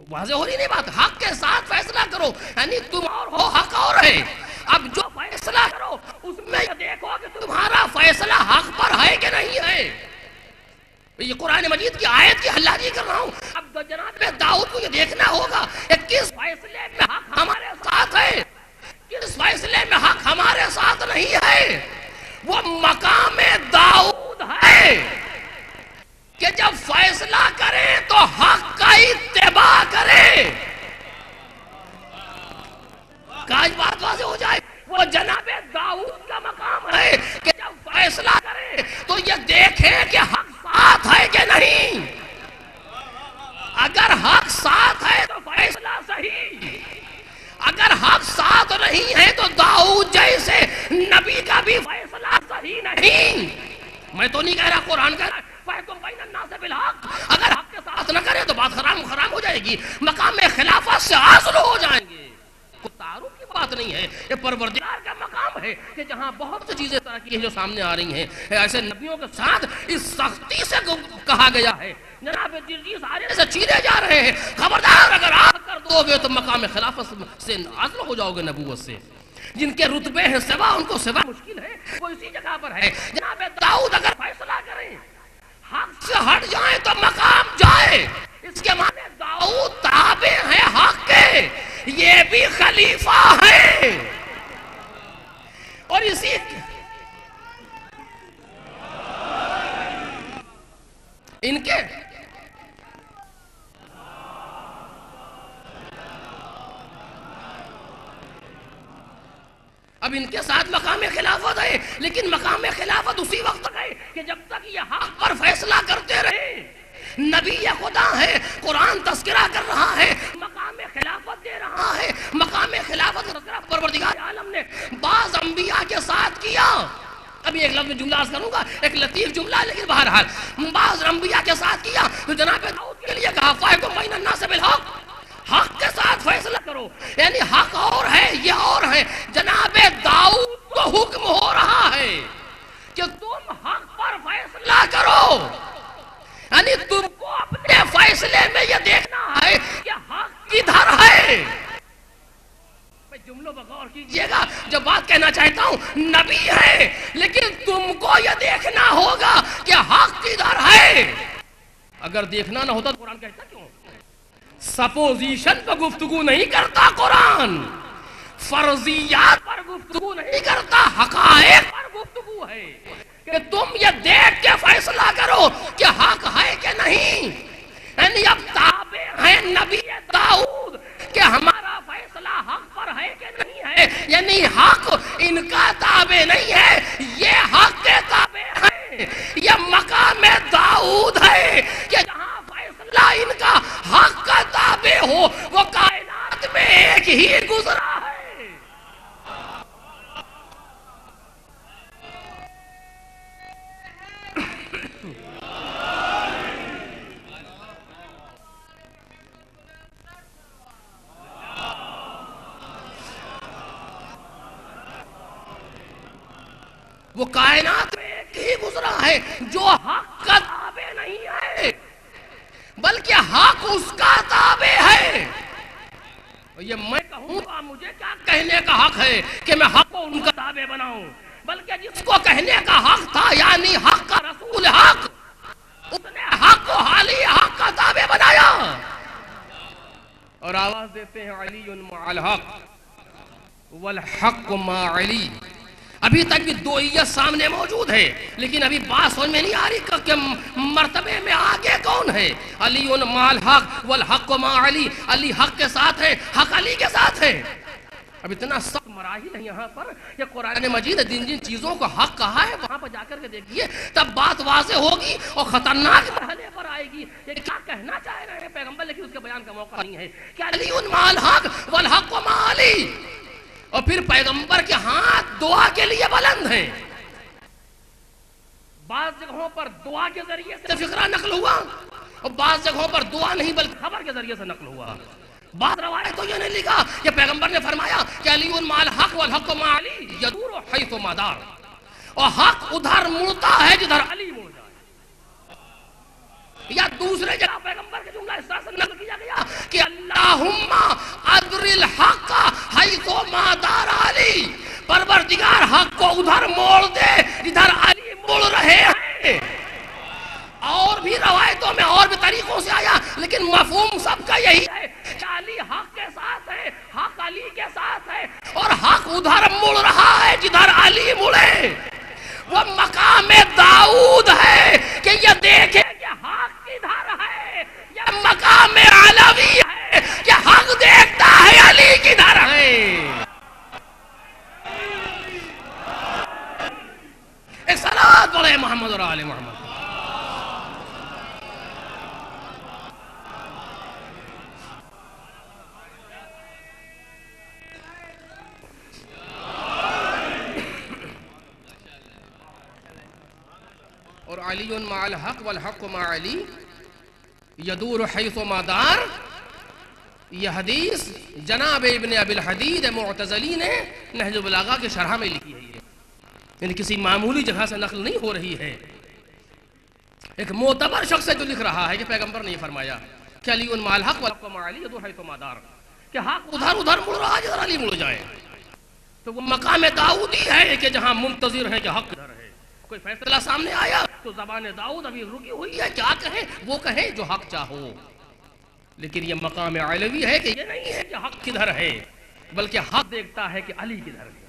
واضح ہو رہی نہیں بات؟ حق کے ساتھ فیصلہ کرو، یعنی تم اور ہو، حق اور ہے۔ اب جو فیصلہ کرو اس میں یہ دیکھو کہ تمہارا فیصلہ حق پر ہے کہ نہیں ہے۔ یہ قرآن مجید کی آیت کی حلاجی کر رہا ہوں۔ اب جناب داؤد کو یہ دیکھنا ہوگا کہ کس فیصلے میں حق ہمارے ساتھ ہے، کس فیصلے میں حق ہمارے ساتھ نہیں ہے۔ وہ مقام داؤد ہے کہ جب فیصلہ کرے تو حق کا اتباع کرے۔ کاج بات واضح ہو جائے، وہ جناب داؤد کا مقام ہے کہ جب فیصلہ کرے تو یہ دیکھے کہ حق ساتھ ہے کہ نہیں۔ اگر حق ساتھ ہے تو فیصلہ صحیح، اگر حق ساتھ نہیں ہے تو داؤد جیسے نبی کا بھی فیصلہ صحیح نہیں۔ میں تو نہیں کہہ رہا، قرآن کہہ رہا فَيَحْكُمْ بَيْنَ النَّاسِ بِالْحَقِّ، اگر حق کے ساتھ نہ کرے تو بات خراب ہو جائے گی، مقام خلافت سے عزل ہو جائیں گے۔ کوئی تعارف کی بات نہیں ہے، یہ پروردگار کا مقام ہے کہ جہاں بہت سی چیزیں طرح کی ہیں جو سامنے آ رہی ہیں، ایسے نبیوں کے ساتھ اس سختی سے کہا گیا ہے، جناب جرجیس آرے سے چیرے جا رہے ہیں، خبردار اگر آپ کر دو گے تو مقام خلافت سے عزل ہو جاؤ گے نبوت سے۔ جن کے رتبے ہیں سوا، ان کو سوا مشکل ہے، وہ اسی جگہ پر ہے۔ جناب داؤد اگر فیصلہ کریں، حق سے ہٹ جائیں تو مقام جائے۔ اس کے معنی داؤد تابع ہیں حق کے، یہ بھی خلیفہ ہے۔ اور اسی ان کے اب ان کے ساتھ مقام خلافت ہے، لیکن مقام خلافت اسی وقت تک ہے کہ جب تک یہ حق پر فیصلہ کرتے رہے۔ نبی خدا ہے، قرآن تذکرہ کر رہا ہے، مقام خلافت دے رہا ہے، مقام خلافت کا تذکرہ پروردگار عالم نے بعض انبیاء کے ساتھ کیا۔ ابھی ایک لفظ میں جملہ عرض کروں گا، ایک لطیف جملہ ہے، لیکن بہرحال بعض انبیاء کے ساتھ کیا تو جناب داؤد کے لیے کہا فَيَحْكُمْ بَيْنَ النَّاسِ بِالْحَقِّ، حق کے ساتھ فیصلہ کرو، یعنی حق اور ہے، یہ اور ہے۔ جناب داؤد کو حکم ہو رہا ہے کہ تم حق پر فیصلہ کرو، یعنی تم کو اپنے فیصلے میں یہ دیکھنا ہے کہ حق کدھر ہے۔ جملوں پر غور کیجئے گا، جو بات کہنا چاہتا ہوں، نبی ہے لیکن تم کو یہ دیکھنا ہوگا کہ حق کدھر ہے۔ اگر دیکھنا نہ ہوتا تو قرآن کہتا کیوں؟ سپوزیشن پر گفتگو نہیں کرتا قرآن، فرضیات پر گفتگو نہیں کرتا، حقائق پر گفتگو ہے کہ تم یہ دیکھ کے فیصلہ کرو کہ حق ہے کہ نہیں۔ یعنی اب تابع ہیں نبی داؤد کہ ہمارا فیصلہ حق پر ہے کہ نہیں ہے، یعنی حق ان کا تابع نہیں ہے، یہ حق کے تابع ہے۔ یہ مقام داؤد ہے کہ جہاں فیصلہ ان کا حق کا تابع ہو، وہ کائنات میں ایک ہی گزرا ہے۔ وہ کائنات میں ایک ہی گزرا ہے جو حق کا تابع نہیں ہے، بلکہ حق اس کا تابع ہے۔ یہ میں کہوں تو مجھے کیا کہنے کا حق ہے کہ میں حق کو ان کا تابع بناؤں، بلکہ جس کو کہنے کا حق تھا، یعنی حق کا رسول حق، اس نے حق کو حالی حق کا تابع بنایا۔ اور آواز دیتے ہیں علی مع الحق والحق مع علی۔ ابھی تک بھی دوئیت سامنے موجود ہے، لیکن ابھی بات سمجھ میں نہیں آ رہی کہ مرتبے میں آگے کون ہے۔ علی مع الحق والحق مع علی، علی حق کے ساتھ ہے، حق علی کے ساتھ ہے۔ اب اتنا سخت مراحل ہے یہاں پر کہ قرآن مجید جن جن چیزوں کو حق کہا ہے وہاں پر جا کر کے دیکھیے، تب بات واضح ہوگی اور خطرناک مرحلے پر آئے گی۔ یہ کیا کہنا چاہ رہے ہیں پیغمبر، لیکن اس کے بیان کا موقع نہیں ہے کہ علی مع الحق والحق مع علی۔ اور پھر پیغمبر کے ہاتھ دعا کے لیے بلند ہیں۔ بعض جگہوں پر دعا کے ذریعے سے فقرہ نقل ہوا اور بعض جگہوں پر دعا نہیں بلکہ خبر کے ذریعے سے نقل ہوا۔ بعض روایت تو یہ نہیں لکھا کہ پیغمبر نے فرمایا کہ علی مع الحق والحق مع علی یدور حیث ما دار، اور حق ادھر مڑتا ہے جدھر علی مڑ جائے۔ یا دوسرے جگہ پیغمبر کے جملہ اس طرح سے نقل کیا گیا کہ اللہم ادر الحق حیث ما دار علی، پروردگار حق کو ادھر موڑ دے جدھر علی مڑ رہے ہیں۔ اور بھی روایتوں میں اور بھی طریقوں سے آیا، لیکن مفہوم سب کا یہی ہے کہ علی حق کے ساتھ ہے، حق علی کے ساتھ ہے، اور حق ادھر مڑ رہا ہے جدھر علی مڑے۔ وہ مقام داؤد ہے کہ یہ دیکھے کہ حق کدھر ہے، یہ مقام علوی ہے کہ حق دیکھتا ہے علی کدھر ہے۔ ایک صلوات پڑھے محمد اور آل محمد۔ اور علی مع الحق والحق مع علی یدور حیث ما دار، یہ حدیث جناب ابن ابی الحدید معتزلی نے نہج البلاغہ کے شرح میں لکھی ہے، یعنی کسی معمولی جگہ سے نقل نہیں ہو رہی ہے، ایک معتبر شخص ہے جو لکھ رہا ہے کہ پیغمبر نے یہ فرمایا کہ علی مع الحق والحق مع علی یدور حیث ما دار، کہ حق ادھر مڑ رہا ہے جدھر علی مڑ جائے۔ تو وہ مقام داؤدی ہے کہ جہاں منتظر ہے کہ حق کدھر ہے، کوئی فیصلہ سامنے آیا تو زبان داؤد ابھی رکی ہوئی ہے، کیا کہیں وہ کہیں جو حق چاہو۔ لیکن یہ مقام علوی ہے کہ یہ نہیں ہے کہ حق کدھر ہے، بلکہ حق دیکھتا ہے کہ علی کدھر ہے۔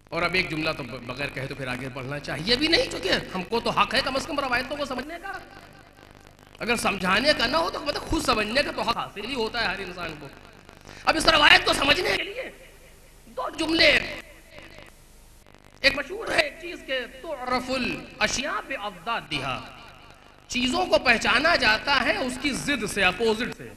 اور اب ایک جملہ تو بغیر کہے تو پھر آگے بڑھنا چاہیے بھی نہیں، چونکہ ہم کو تو حق ہے کم از کم روایتوں کو سمجھنے کا، اگر سمجھانے کا نہ ہو تو مطلب خود سمجھنے کا تو حق حاصل ہی ہوتا ہے ہر انسان کو۔ اب اس روایت کو سمجھنے کے لیے دو جملے، ایک مشہور ہے ایک چیز کے تعرف الاشیاء باضدادها، چیزوں کو پہچانا جاتا ہے اس کی ضد سے، اپوزٹ سے،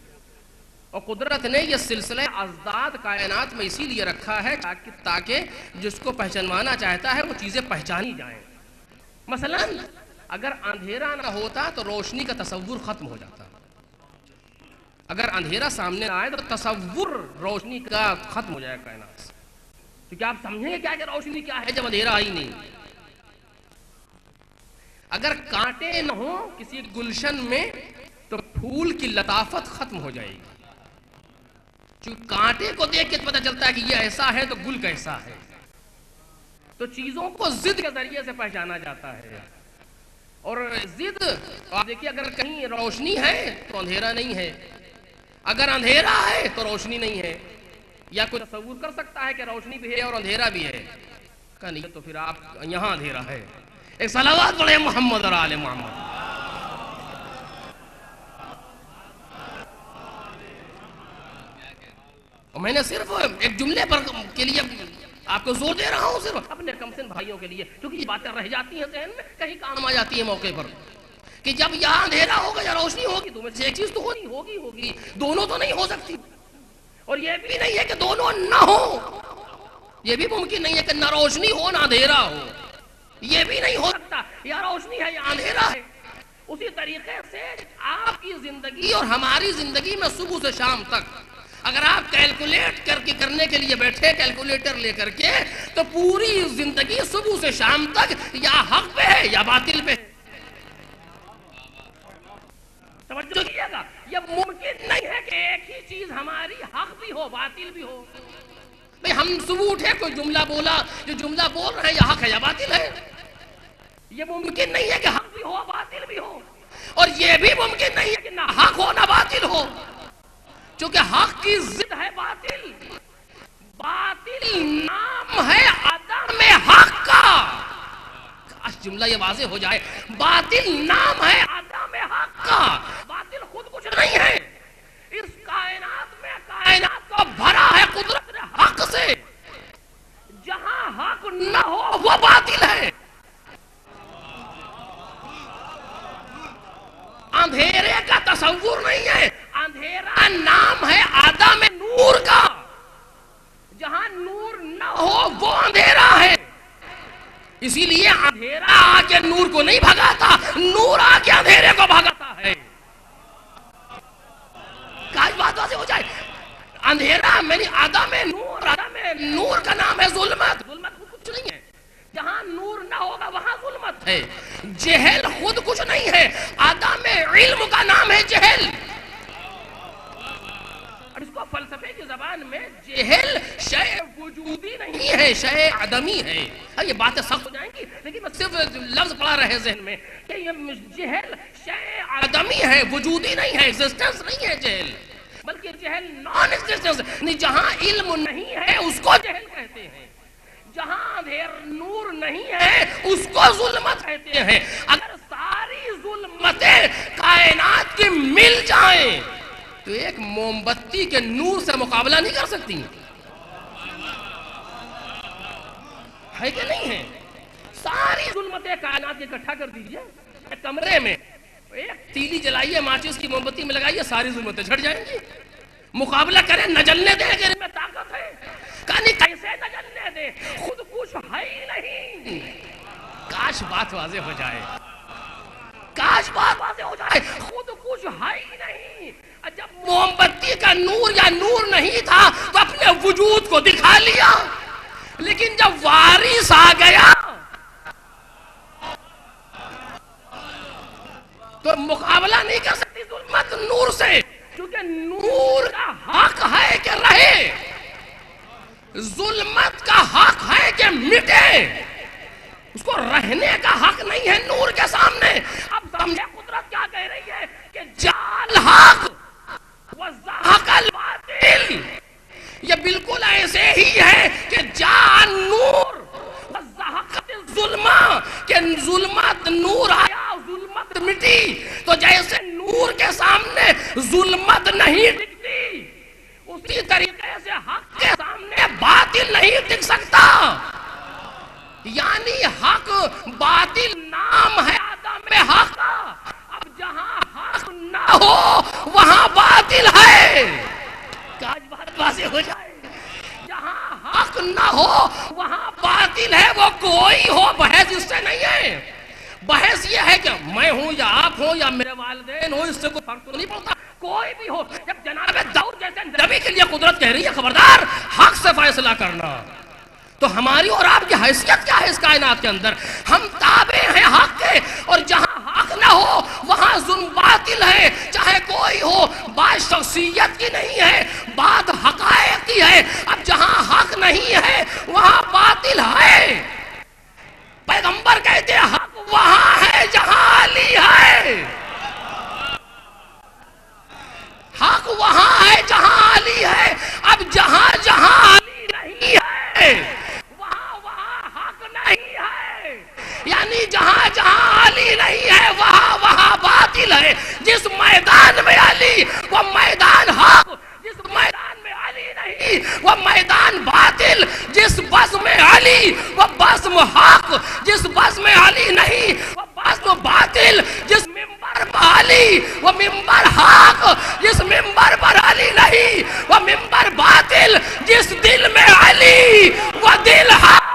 اور قدرت نے یہ سلسلہ ازداد کائنات میں اسی لیے رکھا ہے تاکہ جس کو پہچانوانا چاہتا ہے وہ چیزیں پہچانی جائیں۔ مثلا اگر اندھیرا نہ ہوتا تو روشنی کا تصور ختم ہو جاتا، اگر اندھیرا سامنے آئے تو تصور روشنی کا ختم ہو جائے کائنات سے، کیونکہ آپ سمجھیں گے کیا کہ روشنی کیا ہے جب اندھیرا ہی نہیں۔ اگر کانٹے نہ ہوں کسی گلشن میں تو پھول کی لطافت ختم ہو جائے گی، چونکہ کانٹے کو دیکھ کے پتہ چلتا ہے کہ یہ ایسا ہے تو گل کیسا ہے۔ تو چیزوں کو ضد کے ذریعے سے پہچانا جاتا ہے، اور ضد آپ دیکھیے اگر کہیں روشنی ہے تو اندھیرا نہیں ہے، اگر اندھیرا ہے تو روشنی نہیں ہے۔ یا کوئی تصور کر سکتا ہے کہ روشنی بھی ہے اور اندھیرا بھی ہے؟ کہ نہیں، تو پھر آپ یہاں اندھیرا ہے۔ ایک صلوات پڑھے محمد اور آل محمد۔ اور میں نے صرف ایک جملے پر کے لیے آپ کو زور دے رہا ہوں، صرف اپنے کمسن بھائیوں کے لیے، کیونکہ یہ باتیں رہ جاتی ہیں ذہن میں، کہیں کام آ جاتی ہیں موقع پر، کہ جب یہاں اندھیرا ہوگا یا روشنی ہوگی تو میں سے ایک چیز تو ہوگی، دونوں تو نہیں ہو سکتی۔ اور یہ بھی نہیں ہے کہ دونوں نہ ہو، یہ بھی ممکن نہیں ہے کہ نہ روشنی ہو نہ اندھیرا ہو، یہ بھی نہیں ہو سکتا، یا روشنی ہے یا اندھیرا ہے۔ اسی طریقے سے آپ کی زندگی اور ہماری زندگی میں صبح سے شام تک اگر آپ کیلکولیٹ کرنے کے لیے بیٹھے کیلکولیٹر لے کر کے، تو پوری زندگی صبح سے شام تک یا حق پہ ہے یا باطل پہ ہے۔ توجہ کیجیے گا، یہ ممکن نہیں ہے کہ ایک ہی چیز ہماری حق بھی ہو باطل بھی ہو۔ بھئی ہم صبح اٹھے کوئی جملہ بولا، جو جملہ بول رہے ہیں یا حق ہے یا باطل ہے، یہ ممکن نہیں ہے کہ حق بھی ہو باطل بھی ہو، اور یہ بھی ممکن نہیں ہے کہ نہ حق ہو نہ باطل ہو، چونکہ حق کی ضد ہے باطل، باطل نام ہے عدم حق کا۔ کاش جملہ یہ واضح ہو جائے، باطل نام ہے عدم حق کا، باطل خود کچھ نہیں ہے۔ اس کائنات میں کائنات کو بھرا ہے قدرت حق سے، جہاں حق نہ ہو وہ باطل ہے۔ اندھیرے کا تصور نہیں ہے، اندھیرا نام ہے عدم نور کا، جہاں نور نہ ہو وہ اندھیرا ہے۔ اسی لیے اندھیرا آ کے نور کو نہیں بھگاتا، نور آ کے اندھیرے کو بھگاتا ہے۔ کاش بات واضح ہو جائے، اندھیرا میری عدم نور کا نام ہے ظلمت، ظلمت کچھ نہیں ہے، جہاں نور نہ ہوگا وہاں ظلمت ہے۔ جہل خود کچھ نہیں ہے، عدم علم کا نام ہے جہل۔ اور اس کو فلسفے کی زبان میں جہل شے وجودی نہیں ہے، شے عدمی ہے. یہ باتیں سخت ہو جائیں گی لیکن میں صرف لفظ پڑا رہے ذہن میں کہ یہ جہل شے عدمی ہے، وجودی نہیں ہے، ایگزسٹنس نہیں ہے جہل، بلکہ جہل نان ایگزسٹنس. جہاں علم نہیں ہے اس کو جہل کہتے ہیں، جہاں نور نہیں ہے اس کو ظلمت کہتے ہیں. اگر ساری ظلمتیں کائنات کی مل جائیں تو ایک موم بتی کے نور سے مقابلہ نہیں کر سکتی، ہے کہ نہیں ہے؟ ساری ظلمتیں کائنات کے اکٹھا کر دیجئے ایک کمرے میں، ایک تیلی جلائیے، ماچس کی موم بتی میں لگائیے، ساری ظلمتیں جھڑ جائیں گی. مقابلہ کریں، نہ جلنے دیں کہ ان میں طاقت ہے. کہانی کیسے نہ جلنے دیں، خود کچھ ہے ہی نہیں. کاش بات واضح ہو جائے، کاش بات واضح ہو جائے، خود کچھ ہے ہی نہیں. جب موم بتی کا نور یا نور نہیں تھا تو اپنے وجود کو دکھا لیا، لیکن جب وارث آ گیا تو مقابلہ نہیں کر سکتی ظلمت نور سے، کیونکہ نور کا حق ہے کہ رہے، ظلمت کا حق ہے کہ مٹے. اس کو رہنے کا حق نہیں ہے نور کے سامنے. اب سمجھے قدرت کیا کہہ رہی ہے کہ جال حق وزحق الباطل. یہ بالکل ایسے ہی ہے کہ جا نور وزحقت الظلمہ، کہ ظلمت نور آیا ظلمت مٹی. تو جیسے نور کے سامنے ظلمت نہیں دکھتی، اسی طریقے سے حق کے سامنے باطل نہیں دکھ سکتا. یعنی حق باطل نام ہے عدم حق کا. اب جہاں حق نہ ہو وہاں باطل ہے. کاش بات واضح ہو جائے، جہاں حق نہ ہو وہاں باطل ہے. وہ کوئی ہو، بحث اس سے نہیں ہے. بحث یہ ہے کہ میں ہوں یا آپ ہوں یا میرے والدین ہوں، اس سے کوئی فرق تو نہیں پڑتا، کوئی بھی ہو. جب جناب داؤد جیسے نبی کے لیے قدرت کہہ رہی ہے خبردار حق سے فیصلہ کرنا، تو ہماری اور آپ کی حیثیت کیا ہے اس کائنات کے اندر؟ ہم تابع ہیں حق کے، اور جہاں حق نہ ہو وہاں ظلم باطل ہے، چاہے کوئی ہو. بات شخصیت کی نہیں ہے، بات حقائق کی ہے. اب جہاں حق نہیں ہے وہاں باطل ہے. پیغمبر کہتے ہیں حق وہاں ہے جہاں علی ہے، حق وہاں ہے جہاں علی ہے. اب جہاں جہاں علی نہیں ہے وہاں حق نہیں ہے. یعنی جہاں جہاں علی نہیں ہے وہاں باطل ہے. جس میدان میں علی وہ میدان حق، جس میدان میں علی نہیں وہ میدان باطل. جس بس میں علی وہ بزم حق، جس بس میں علی نہیں وہ بزم باطل. جس ممبر پر علی وہ ممبر حق، جس ممبر پر علی نہیں وہ ممبر باطل. جس دل میں علی وہ دل حق.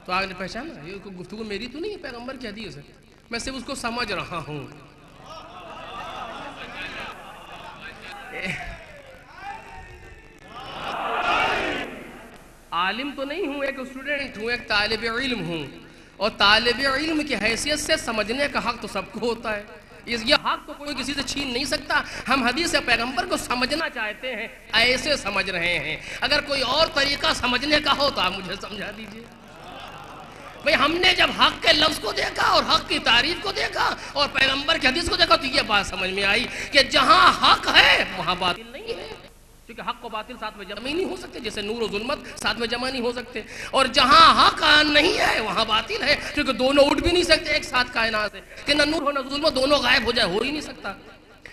تو آپ نے پہچانا یہ گفتگو میری تو نہیں ہے، پیغمبر کی حدیث ہے. میں صرف اس کو سمجھ رہا ہوں. عالم تو نہیں ہوں، ایک اسٹوڈنٹ ہوں، ایک طالب علم ہوں، اور طالب علم کی حیثیت سے سمجھنے کا حق تو سب کو ہوتا ہے. یہ حق کو کوئی کسی سے چھین نہیں سکتا. ہم حدیث پیغمبر کو سمجھنا چاہتے ہیں, ایسے سمجھ رہے ہیں. اگر کوئی اور طریقہ سمجھنے کا ہو تو آپ مجھے سمجھا دیجئے. بھئی ہم نے جب حق کے لفظ کو دیکھا اور حق کی تعریف کو دیکھا اور پیغمبر کی حدیث کو دیکھا تو یہ بات سمجھ میں آئی کہ جہاں حق ہے وہاں باطل نہیں ہے, کیونکہ حق و باطل ساتھ میں جمع ہی نہیں ہو سکتے, جیسے نور و ظلمت ساتھ میں جمع نہیں ہو سکتے. اور جہاں حق نہیں ہے وہاں باطل ہے, کیونکہ دونوں اٹھ بھی نہیں سکتے ایک ساتھ کائنات سے, کہ نہ نور ہو نہ ظلمت, دونوں غائب ہو جائے, ہو ہی نہیں سکتا.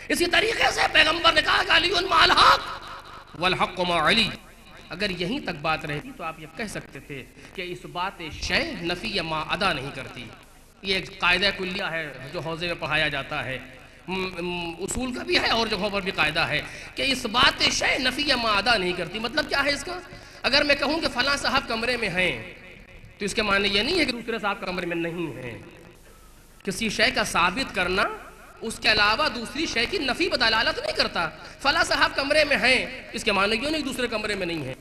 اسی طریقے سے پیغمبر نے کہا کہ علی مع الحق والحق مع علی. اگر یہیں تک بات رہتی تو آپ یہ کہہ سکتے تھے کہ اس بات شے نفی ما ادا نہیں کرتی. یہ ایک قاعدہ کلیہ ہے جو حوزے میں پڑھایا جاتا ہے, اصول کا بھی ہے اور جگہوں پر بھی قاعدہ ہے کہ اس بات شے نفی ما ادا نہیں کرتی. مطلب کیا ہے اس کا؟ اگر میں کہوں کہ فلاں صاحب کمرے میں ہیں تو اس کے معنی یہ نہیں ہے کہ دوسرے صاحب کمرے میں نہیں ہیں. کسی شے کا ثابت کرنا اس کے علاوہ دوسری شے کی نفی بدلالت نہیں کرتا. فلاں صاحب کمرے میں ہیں اس کے معنی یہ نہیں کہ دوسرے کمرے میں نہیں ہیں.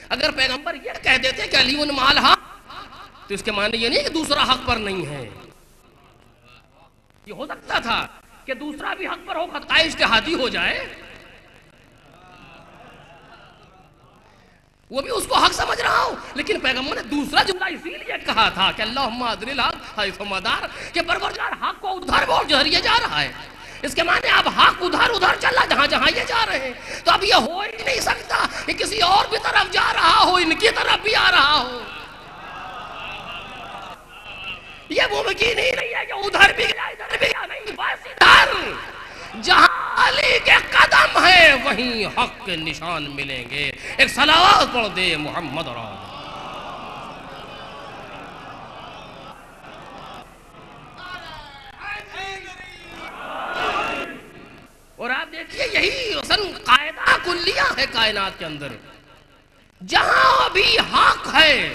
اگر پیغمبر یہ کہہ دیتے کہ علی مع الحق تو اس کے معنی یہ نہیں کہ دوسرا حق پر نہیں ہے. یہ ہو سکتا تھا کہ دوسرا بھی حق پر ہو, خطۂ اجتہادی ہو جائے, وہ بھی اس کو حق سمجھ رہا ہو, لیکن پیغمبر نے دوسرا جملہ اسی لیے کہا تھا کہ اللہم ادر الحق حیث مدار, کہ پروردگار حق کو ادھر بول جدھر یہ جا رہا ہے. اس کے معنی اب حق ادھر چل رہا جہاں جہاں یہ جا رہے ہیں. تو اب یہ ہو ہی نہیں سکتا کہ کسی اور بھی طرف جا رہا ہو, ان کی طرف بھی آ رہا ہو. یہ ممکن ہی نہیں ہے کہ ادھر بھی گیا ادھر بھی گیا, نہیں, بس ادھر جہاں علی کے قدم ہیں وہیں حق کے نشان ملیں گے. ایک صلوات پڑھ دے محمد رسول. اور آپ دیکھیے یہی اصل قاعدہ کلیہ ہے کائنات کے اندر, جہاں بھی حق ہے.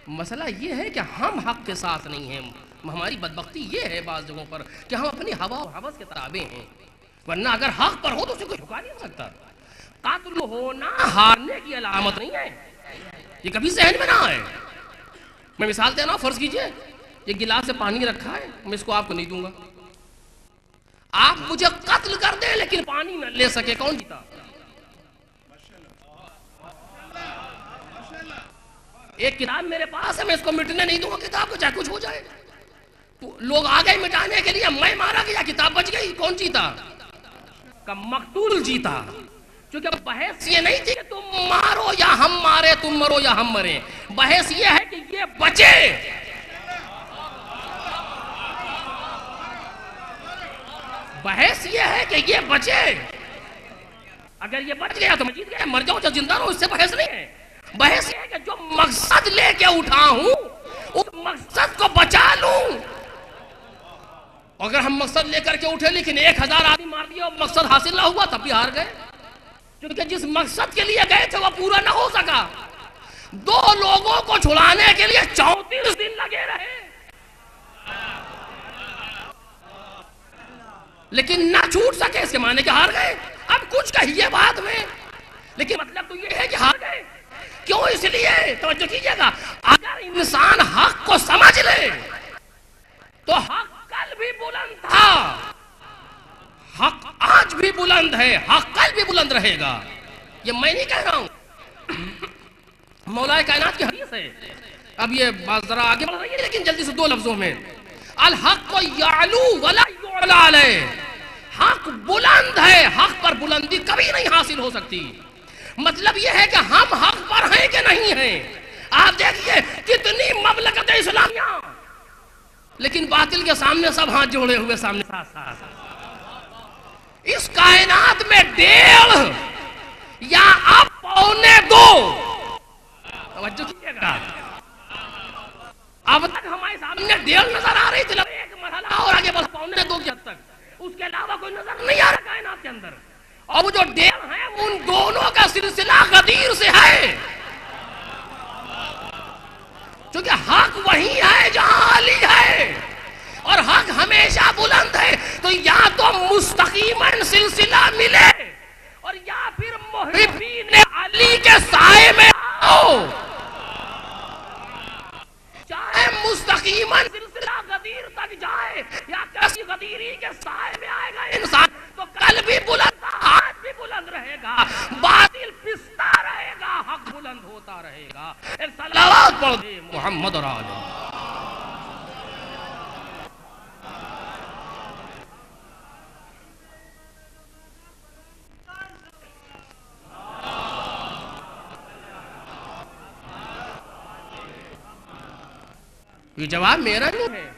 مسئلہ یہ ہے کہ ہم حق کے ساتھ نہیں ہیں. ہماری بدبختی یہ ہے بعض جگہوں پر کہ ہم اپنی ہوا و ہوس کے تابع ہیں, ورنہ اگر حق پر ہو تو اسے کوئی جھکا نہیں سکتا. قاتل ہونا ہارنے کی علامت نہیں ہے, یہ کبھی ذہن میں نہ آئے. میں مثال دینا, فرض کیجئے یہ گلاس سے پانی رکھا ہے, میں اس کو آپ کو نہیں دوں گا. آپ مجھے قتل کر دیں لیکن پانی نہ لے سکے, کون جیتا؟ ایک کتاب میرے پاس ہے, میں اس کو مٹنے نہیں دوں گا کتاب کو, چاہے کچھ ہو جائے. لوگ آ گئے مٹانے کے لیے, میں مارا گیا, کتاب بچ گئی, کون جیتا؟ کہ مقتول جیتا. کیونکہ بحث یہ نہیں تھی کہ تم مارو یا ہم مارے, تم مرو یا ہم مرے. بحث یہ ہے کہ یہ بچے. بحث یہ ہے کہ یہ بچے. اگر یہ بچ گیا تو میں جیت گیا, مر جاؤ چاہے زندہ رہو, اس سے بحث نہیں ہے. بحث یہ ہے کہ جو مقصد لے کے اٹھا ہوں اس مقصد کو بچا لوں. اگر ہم مقصد لے کر کے اٹھے لیکن 1000 آدمی مار دیا اور مقصد حاصل نہ ہوا تب بھی ہار گئے, کیونکہ جس مقصد کے لیے گئے تھے وہ پورا نہ ہو سکا. 2 لوگوں کو چھڑانے کے لیے 34 دن لگے رہے لیکن نہ چھوٹ سکے, اس کے معنی کہ ہار گئے. اب کچھ کہیے بعد میں, لیکن مطلب تو یہ ہے کہ ہار گئے. کیوں؟ اس لیے توجہ کیجئے گا, اگر انسان حق کو سمجھ لے تو حق کل بھی بلند تھا, حق آج بھی بلند ہے, حق کل بھی بلند رہے گا. یہ میں نہیں کہہ رہا ہوں, مولا کائنات کی حدیث ہے. اب یہ بات ذرا آگے بڑھ رہی ہے لیکن جلدی سے 2 لفظوں میں, الحق یعلو ولا یعلی علیہ. حق بلند ہے, حق پر بلندی کبھی نہیں حاصل ہو سکتی. مطلب یہ ہے کہ ہم حق پر ہیں کہ نہیں ہیں. آپ دیکھیے کتنی مملکت اسلامیہ, لیکن باطل کے سامنے سب ہاتھ جوڑے ہوئے سامنے ساتھ ساتھ. اس کائنات میں 1.5 یا اب 1.25, توجہ کیجئے گا, اب تک ہمارے سامنے 1.5 نظر آ رہی تھی, ایک مرحلہ اور آگے بس 1.25 کی حد تک, اس کے علاوہ کوئی نظر نہیں آ رہا کائنات کے اندر. اور وہ جو 1.5 ہے ان دونوں کا سلسلہ غدیر سے ہے, کیونکہ حق وہی ہے جہاں علی ہے اور حق ہمیشہ بلند ہے. تو یا تو مستقیماً سلسلہ ملے اور یا پھر محبین علی کے سائے میں آؤ. چاہے مستقیماً سلسلہ غدیر تک جائے یا کسی غدیری کے سائے صلوات پڑھ دے محمد اور آل محمد۔ یہ جواب میرا نہیں ہے،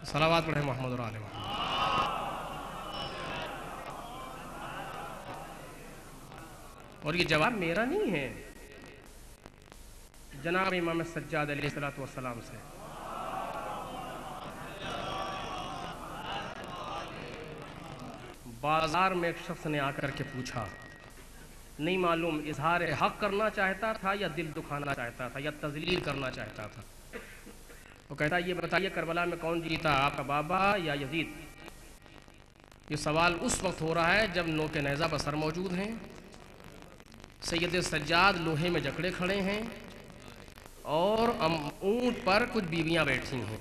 صلوات پڑھیں محمد اور آل محمد۔ اور یہ جواب میرا نہیں ہے، جناب امام سجاد علیہ السلام سے۔ بازار میں ایک شخص نے آ کر کے پوچھا، نہیں معلوم اظہار حق کرنا چاہتا تھا یا دل دکھانا چاہتا تھا یا تذلیل کرنا چاہتا تھا۔ وہ کہتا یہ بتائیے کربلا میں کون جیتا، آپ کا بابا یا یزید؟ یہ سوال اس وقت ہو رہا ہے جب نوک نیزہ پر سر موجود ہیں، سید سجاد لوہے میں جکڑے کھڑے ہیں اور اونٹ پر کچھ بیویاں بیٹھی ہیں۔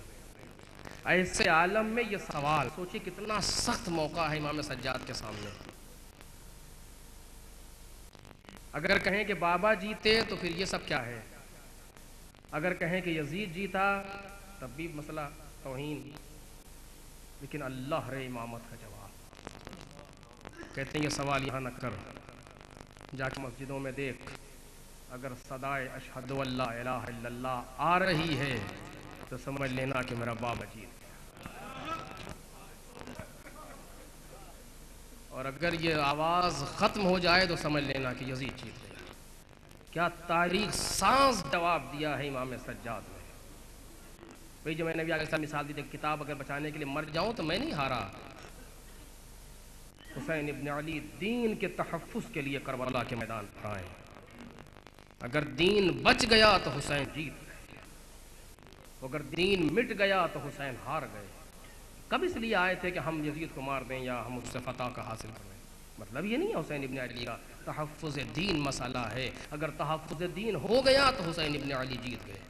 ایسے عالم میں یہ سوال سوچیں کتنا سخت موقع ہے امام سجاد کے سامنے۔ اگر کہیں کہ بابا جیتے تو پھر یہ سب کیا ہے، اگر کہیں کہ یزید جیتا تب بھی مسئلہ توہین، لیکن اللہ رے امامت کا جواب۔ کہتے ہیں یہ سوال یہاں نہ کر، جا کے مسجدوں میں دیکھ، اگر صدائے اشہد اللہ الہ الا اللہ آ رہی ہے تو سمجھ لینا کہ میرا بابا جیت گیا، اور اگر یہ آواز ختم ہو جائے تو سمجھ لینا کہ یزید جیت گیا۔ کیا تاریخ ساز جواب دیا ہے امام سجاد نے۔ بھئی جو میں نے بھی آگے مثال دی، کتاب اگر بچانے کے لیے مر جاؤں تو میں نہیں ہارا۔ حسین ابن علی دین کے تحفظ کے لیے کربلا کے میدان پر آئے، اگر دین بچ گیا تو حسین جیت گئے، اگر دین مٹ گیا تو حسین ہار گئے۔ کب اس لیے آئے تھے کہ ہم یزید کو مار دیں یا ہم اس سے فتح کا حاصل کریں؟ مطلب یہ نہیں ہے حسین ابن علی کا تحفظ دین مسئلہ ہے، اگر تحفظ دین ہو گیا تو حسین ابن علی جیت گئے۔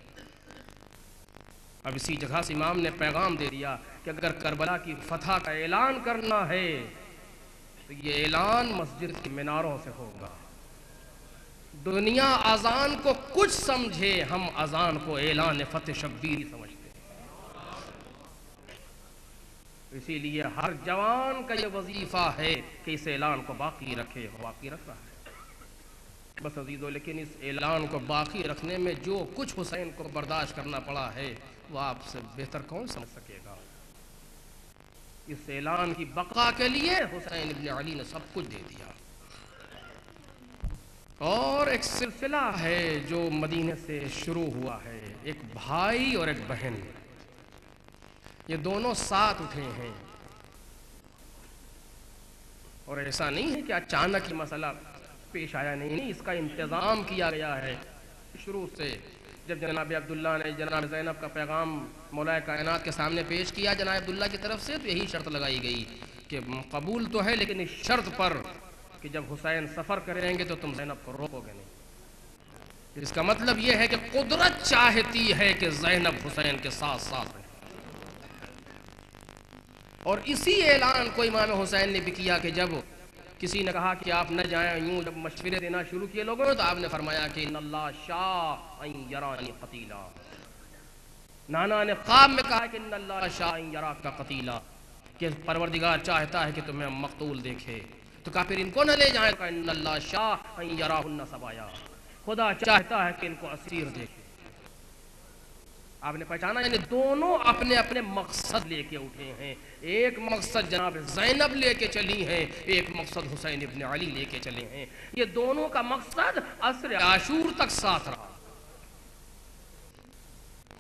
اب اسی جگہ سے امام نے پیغام دے دیا کہ اگر کربلا کی فتح کا اعلان کرنا ہے تو یہ اعلان مسجد کے میناروں سے ہوگا۔ دنیا اذان کو کچھ سمجھے، ہم اذان کو اعلان فتح شبیر سمجھتے ہیں۔ اسی لیے ہر جوان کا یہ وظیفہ ہے کہ اس اعلان کو باقی رکھے، باقی رکھ رہا ہے۔ بس عزیزو، لیکن اس اعلان کو باقی رکھنے میں جو کچھ حسین کو برداشت کرنا پڑا ہے وہ آپ سے بہتر کون سمجھ سکے گا۔ اس اعلان کی بقا کے لیے حسین ابن علی نے سب کچھ دے دیا۔ اور ایک سلسلہ ہے جو مدینے سے شروع ہوا ہے، ایک بھائی اور ایک بہن، یہ دونوں ساتھ اٹھے ہیں، اور ایسا نہیں ہے کہ اچانک یہ مسئلہ پیش آیا، نہیں، اس کا انتظام کیا گیا ہے شروع سے۔ جب جناب عبداللہ نے جناب زینب کا پیغام مولا کائنات کے سامنے پیش کیا جناب عبداللہ کی طرف سے، تو یہی شرط لگائی گئی کہ قبول تو ہے لیکن اس شرط پر کہ جب حسین سفر کریں گے تو تم زینب کو روکو گے نہیں۔ اس کا مطلب یہ ہے کہ قدرت چاہتی ہے کہ زینب حسین کے ساتھ ساتھ رہے، اور اسی اعلان کو امام حسین نے بھی کیا کہ جب کسی نے کہا کہ آپ نہ جائیں، یوں جب مشورے دینا شروع کیے لوگوں نے، تو آپ نے فرمایا کہ ان اللہ شاء ان یرانی قتیلا۔ نانا نے خواب میں کہا کہ ان اللہ شاء ان یراک قتیلا، کہ پروردگار چاہتا ہے کہ تمہیں مقتول دیکھے، تو کہا پھر ان کو نہ لے جائیں، کہ ان اللہ شاء ان یراہن سبایا، خدا چاہتا ہے کہ ان کو اسیر دیکھے۔ آپ نے پہچانا، یعنی دونوں اپنے اپنے مقصد لے کے اٹھے ہیں، ایک مقصد جناب زینب لے کے چلی ہیں، ایک مقصد حسین ابن علی لے کے چلے ہیں۔ یہ دونوں کا مقصد عصر عاشور تک ساتھ رہا۔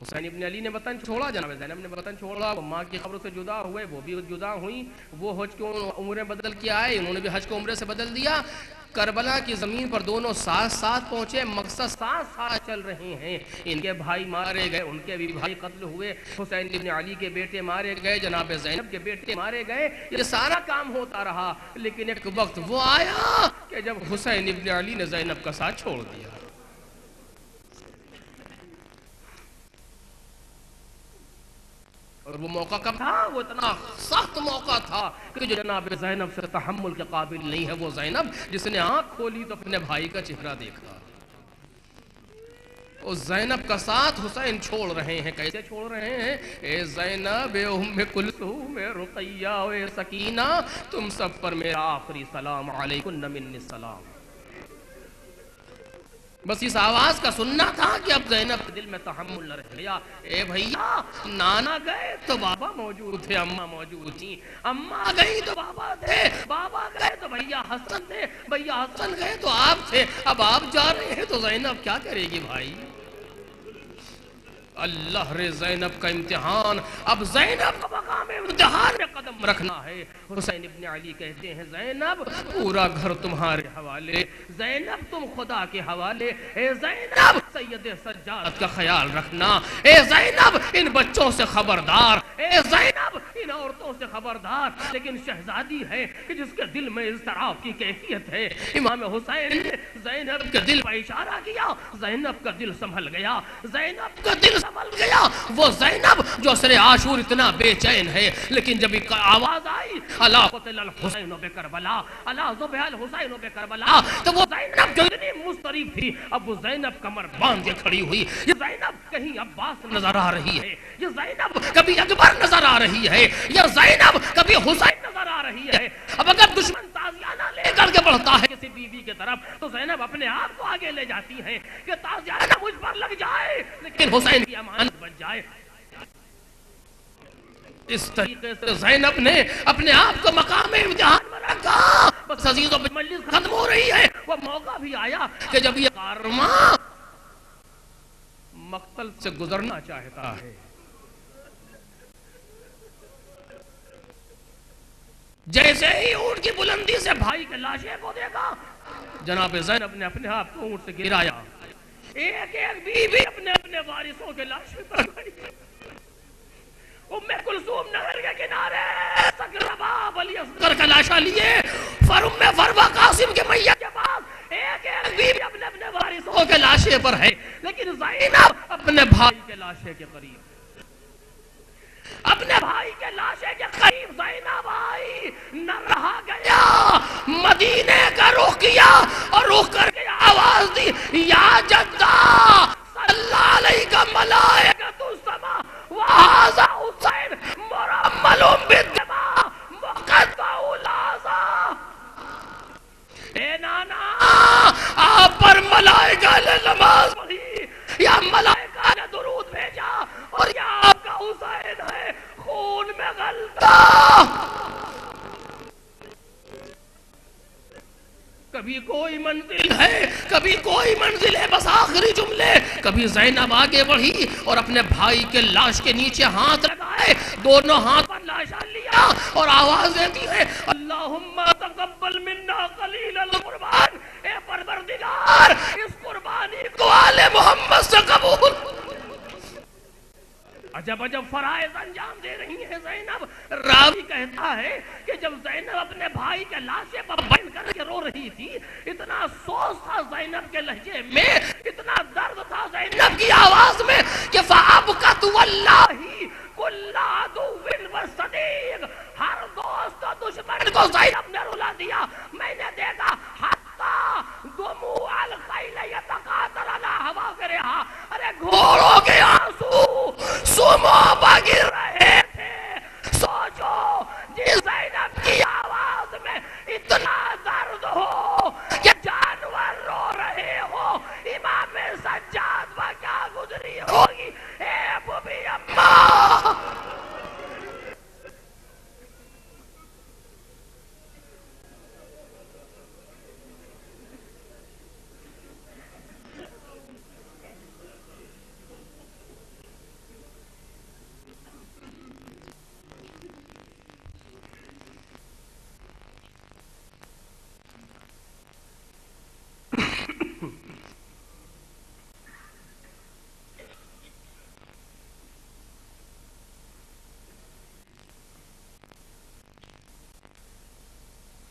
حسین ابن علی نے وطن چھوڑا، جناب زینب نے وطن چھوڑا، وہ ماں کی قبر سے جدا ہوئے، وہ بھی جدا ہوئی، وہ حج کو عمرے بدل کے آئے، انہوں نے بھی حج کو عمرے سے بدل دیا۔ کربلا کی زمین پر دونوں ساتھ ساتھ پہنچے، مقصد ساتھ ساتھ چل رہے ہیں. ان کے بھائی مارے گئے، ان کے بھی بھائی قتل ہوئے، حسین ابن علی کے بیٹے مارے گئے، جناب زینب کے بیٹے مارے گئے، یہ سارا کام ہوتا رہا. لیکن ایک وقت وہ آیا کہ جب حسین ابن علی نے زینب کا ساتھ چھوڑ دیا. اور وہ موقع کب تھا؟ وہ اتنا سخت موقع تھا کہ جو جناب زینب سے تحمل کے قابل نہیں ہے وہ زینب جس نے آنکھ کھولی تو اپنے بھائی کا چہرہ دیکھا. اس زینب کا ساتھ حسین چھوڑ رہے ہیں. کیسے چھوڑ رہے ہیں؟ اے زینب، اے ام کلثوم، اے رقیہ، اے سکینہ، تم سب پر میرا آخری سلام، علیکن منی السلام. بس اس آواز کا سننا تھا کہ اب زینب کے دل میں تحمل نہ رہ گیا. اے بھیا، نانا گئے تو بابا موجود تھے، اماں موجود تھیں، اماں گئی تو بابا تھے، بابا گئے تو بھیا حسن تھے، بھیا حسن گئے تو آپ تھے، اب آپ جا رہے ہیں تو زینب کیا کرے گی بھائی؟ اللہ رے زینب کا امتحان. اب زینب کا مقام امتحان میں قدم رکھنا ہے. حسین ابن علی کہتے ہیں زینب پورا گھر تمہارے حوالے، زینب تم خدا کے حوالے، اے زینب سید سجاد کا خیال رکھنا، اے زینب ان بچوں سے خبردار، اے زینب ان عورتوں سے خبردار. لیکن شہزادی ہے کہ جس کے دل میں اضطراب کی کیفیت ہے. امام حسین نے زینب کے دل پر اشارہ کیا، زینب کا دل سنبھل گیا، زینب کا دل سنبھل گیا. وہ زینب جو سر عاشور اتنا بے چین ہے، لیکن جب ایک آواز آئی الا قتل الحسین بکربلا، الا ذبح الحسین بکربلا، تو وہ زینب جو اتنی مضطرب تھی اب وہ زینب کمر باندھ کے کھڑی ہوئی. یہ زینب کہیں عباس نظر آ رہی ہے، یہ زینب کبھی اکبر نظر آ رہی ہے، یہ زینب کبھی حسین نظر آ رہی ہے. اب اگر دشمن تازیانہ لے کر کے بڑھتا ہے کسی بیوی کی طرف تو زینب اپنے آپ کو آگے لے جاتی ہے کہ تازیانہ مجھ پر لگ جائے لیکن حسین کی امانت بن جائے. اس طریقے سے زینب نے اپنے آپ کو مقام امتحان میں رکھا. بس عزیزوں مجلس ختم ہو رہی ہے، وہ موقع بھی آیا کہ جب یہ کارواں مقتل سے گزرنا چاہتا ہے، جیسے ہی اونٹ کی بلندی سے بھائی کے لاشے کو دیکھا، جناب زینب نے اپنے آپ کو اونٹ سے گرایا. ایک ایک بیوی اپنے اپنے وارثوں کے لاشے پر گئی. ام کلثوم نہر کے کنارے سکرباب علی اصغر کا لاشا لیے، ام فروا قاسم کے میت کے پاس ایک ایک بیوی اپنے اپنے وارثوں کے لاشے پر ہے. لیکن زینب اپنے بھائی کے لاشے کے قریب، اپنے بھائی کے لاشے کے قریب زینب آئی، نہ رہا گیا، مدینے کا رخ کیا اور رخ کر کے آواز دی یا جدہ صلی علیک ملائکۃ السماء وہذا حسین مرمل بالدماء مقطع الاعضاء. اے نانا، آپ پر ملائکہ نے نماز پڑھی یا ملائکہ نے درود بھیجا اور یہ آپ کا حسین ہے خون میں غلطہ. کبھی کوئی منزل ہے، کبھی کوئی منزل ہے، بس آخری جملے. کبھی زینب آگے بڑھی اور اپنے بھائی کے لاش کے نیچے ہاتھ لگائے، دونوں ہاتھ پر لاشا لیا اور آواز دیتی ہے اللہم تقبل منا قلیل القربان. اے پروردگار اس قربانی کو آل محمد سے قبول. عجب عجب فرائض انجام دے رہی ہیں زینب. راوی کہتا ہے کہ جب زینب اپنے بھائی کے لاشے پر بن کر کے رو رہی تھی، اتنا سوز تھا زینب کے لہجے میں، اتنا درد تھا زینب کی آواز میں کہ فَأَبْكَتْ وَاللَّهِ كُلَّ عَدُوٍ وَصَدِيقٍ. ہر دوست و دشمن کو زینب نے رلا دیا. میں نے دیکھا حتی دموع الخیل یتقاطرن حوافرہا، ارے گھوڑوں کے آنسو سومو بگر رہے تھے. سوچو جس زینب کی آواز میں اتنا درد ہو کہ جانور رو رہے ہو، امام سجاد وہ کیا گزری ہوگی. اے بوبی اماں،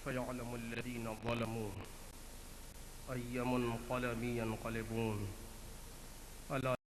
فيعلم الذين ظلموا أي منقلب ينقلبون ألا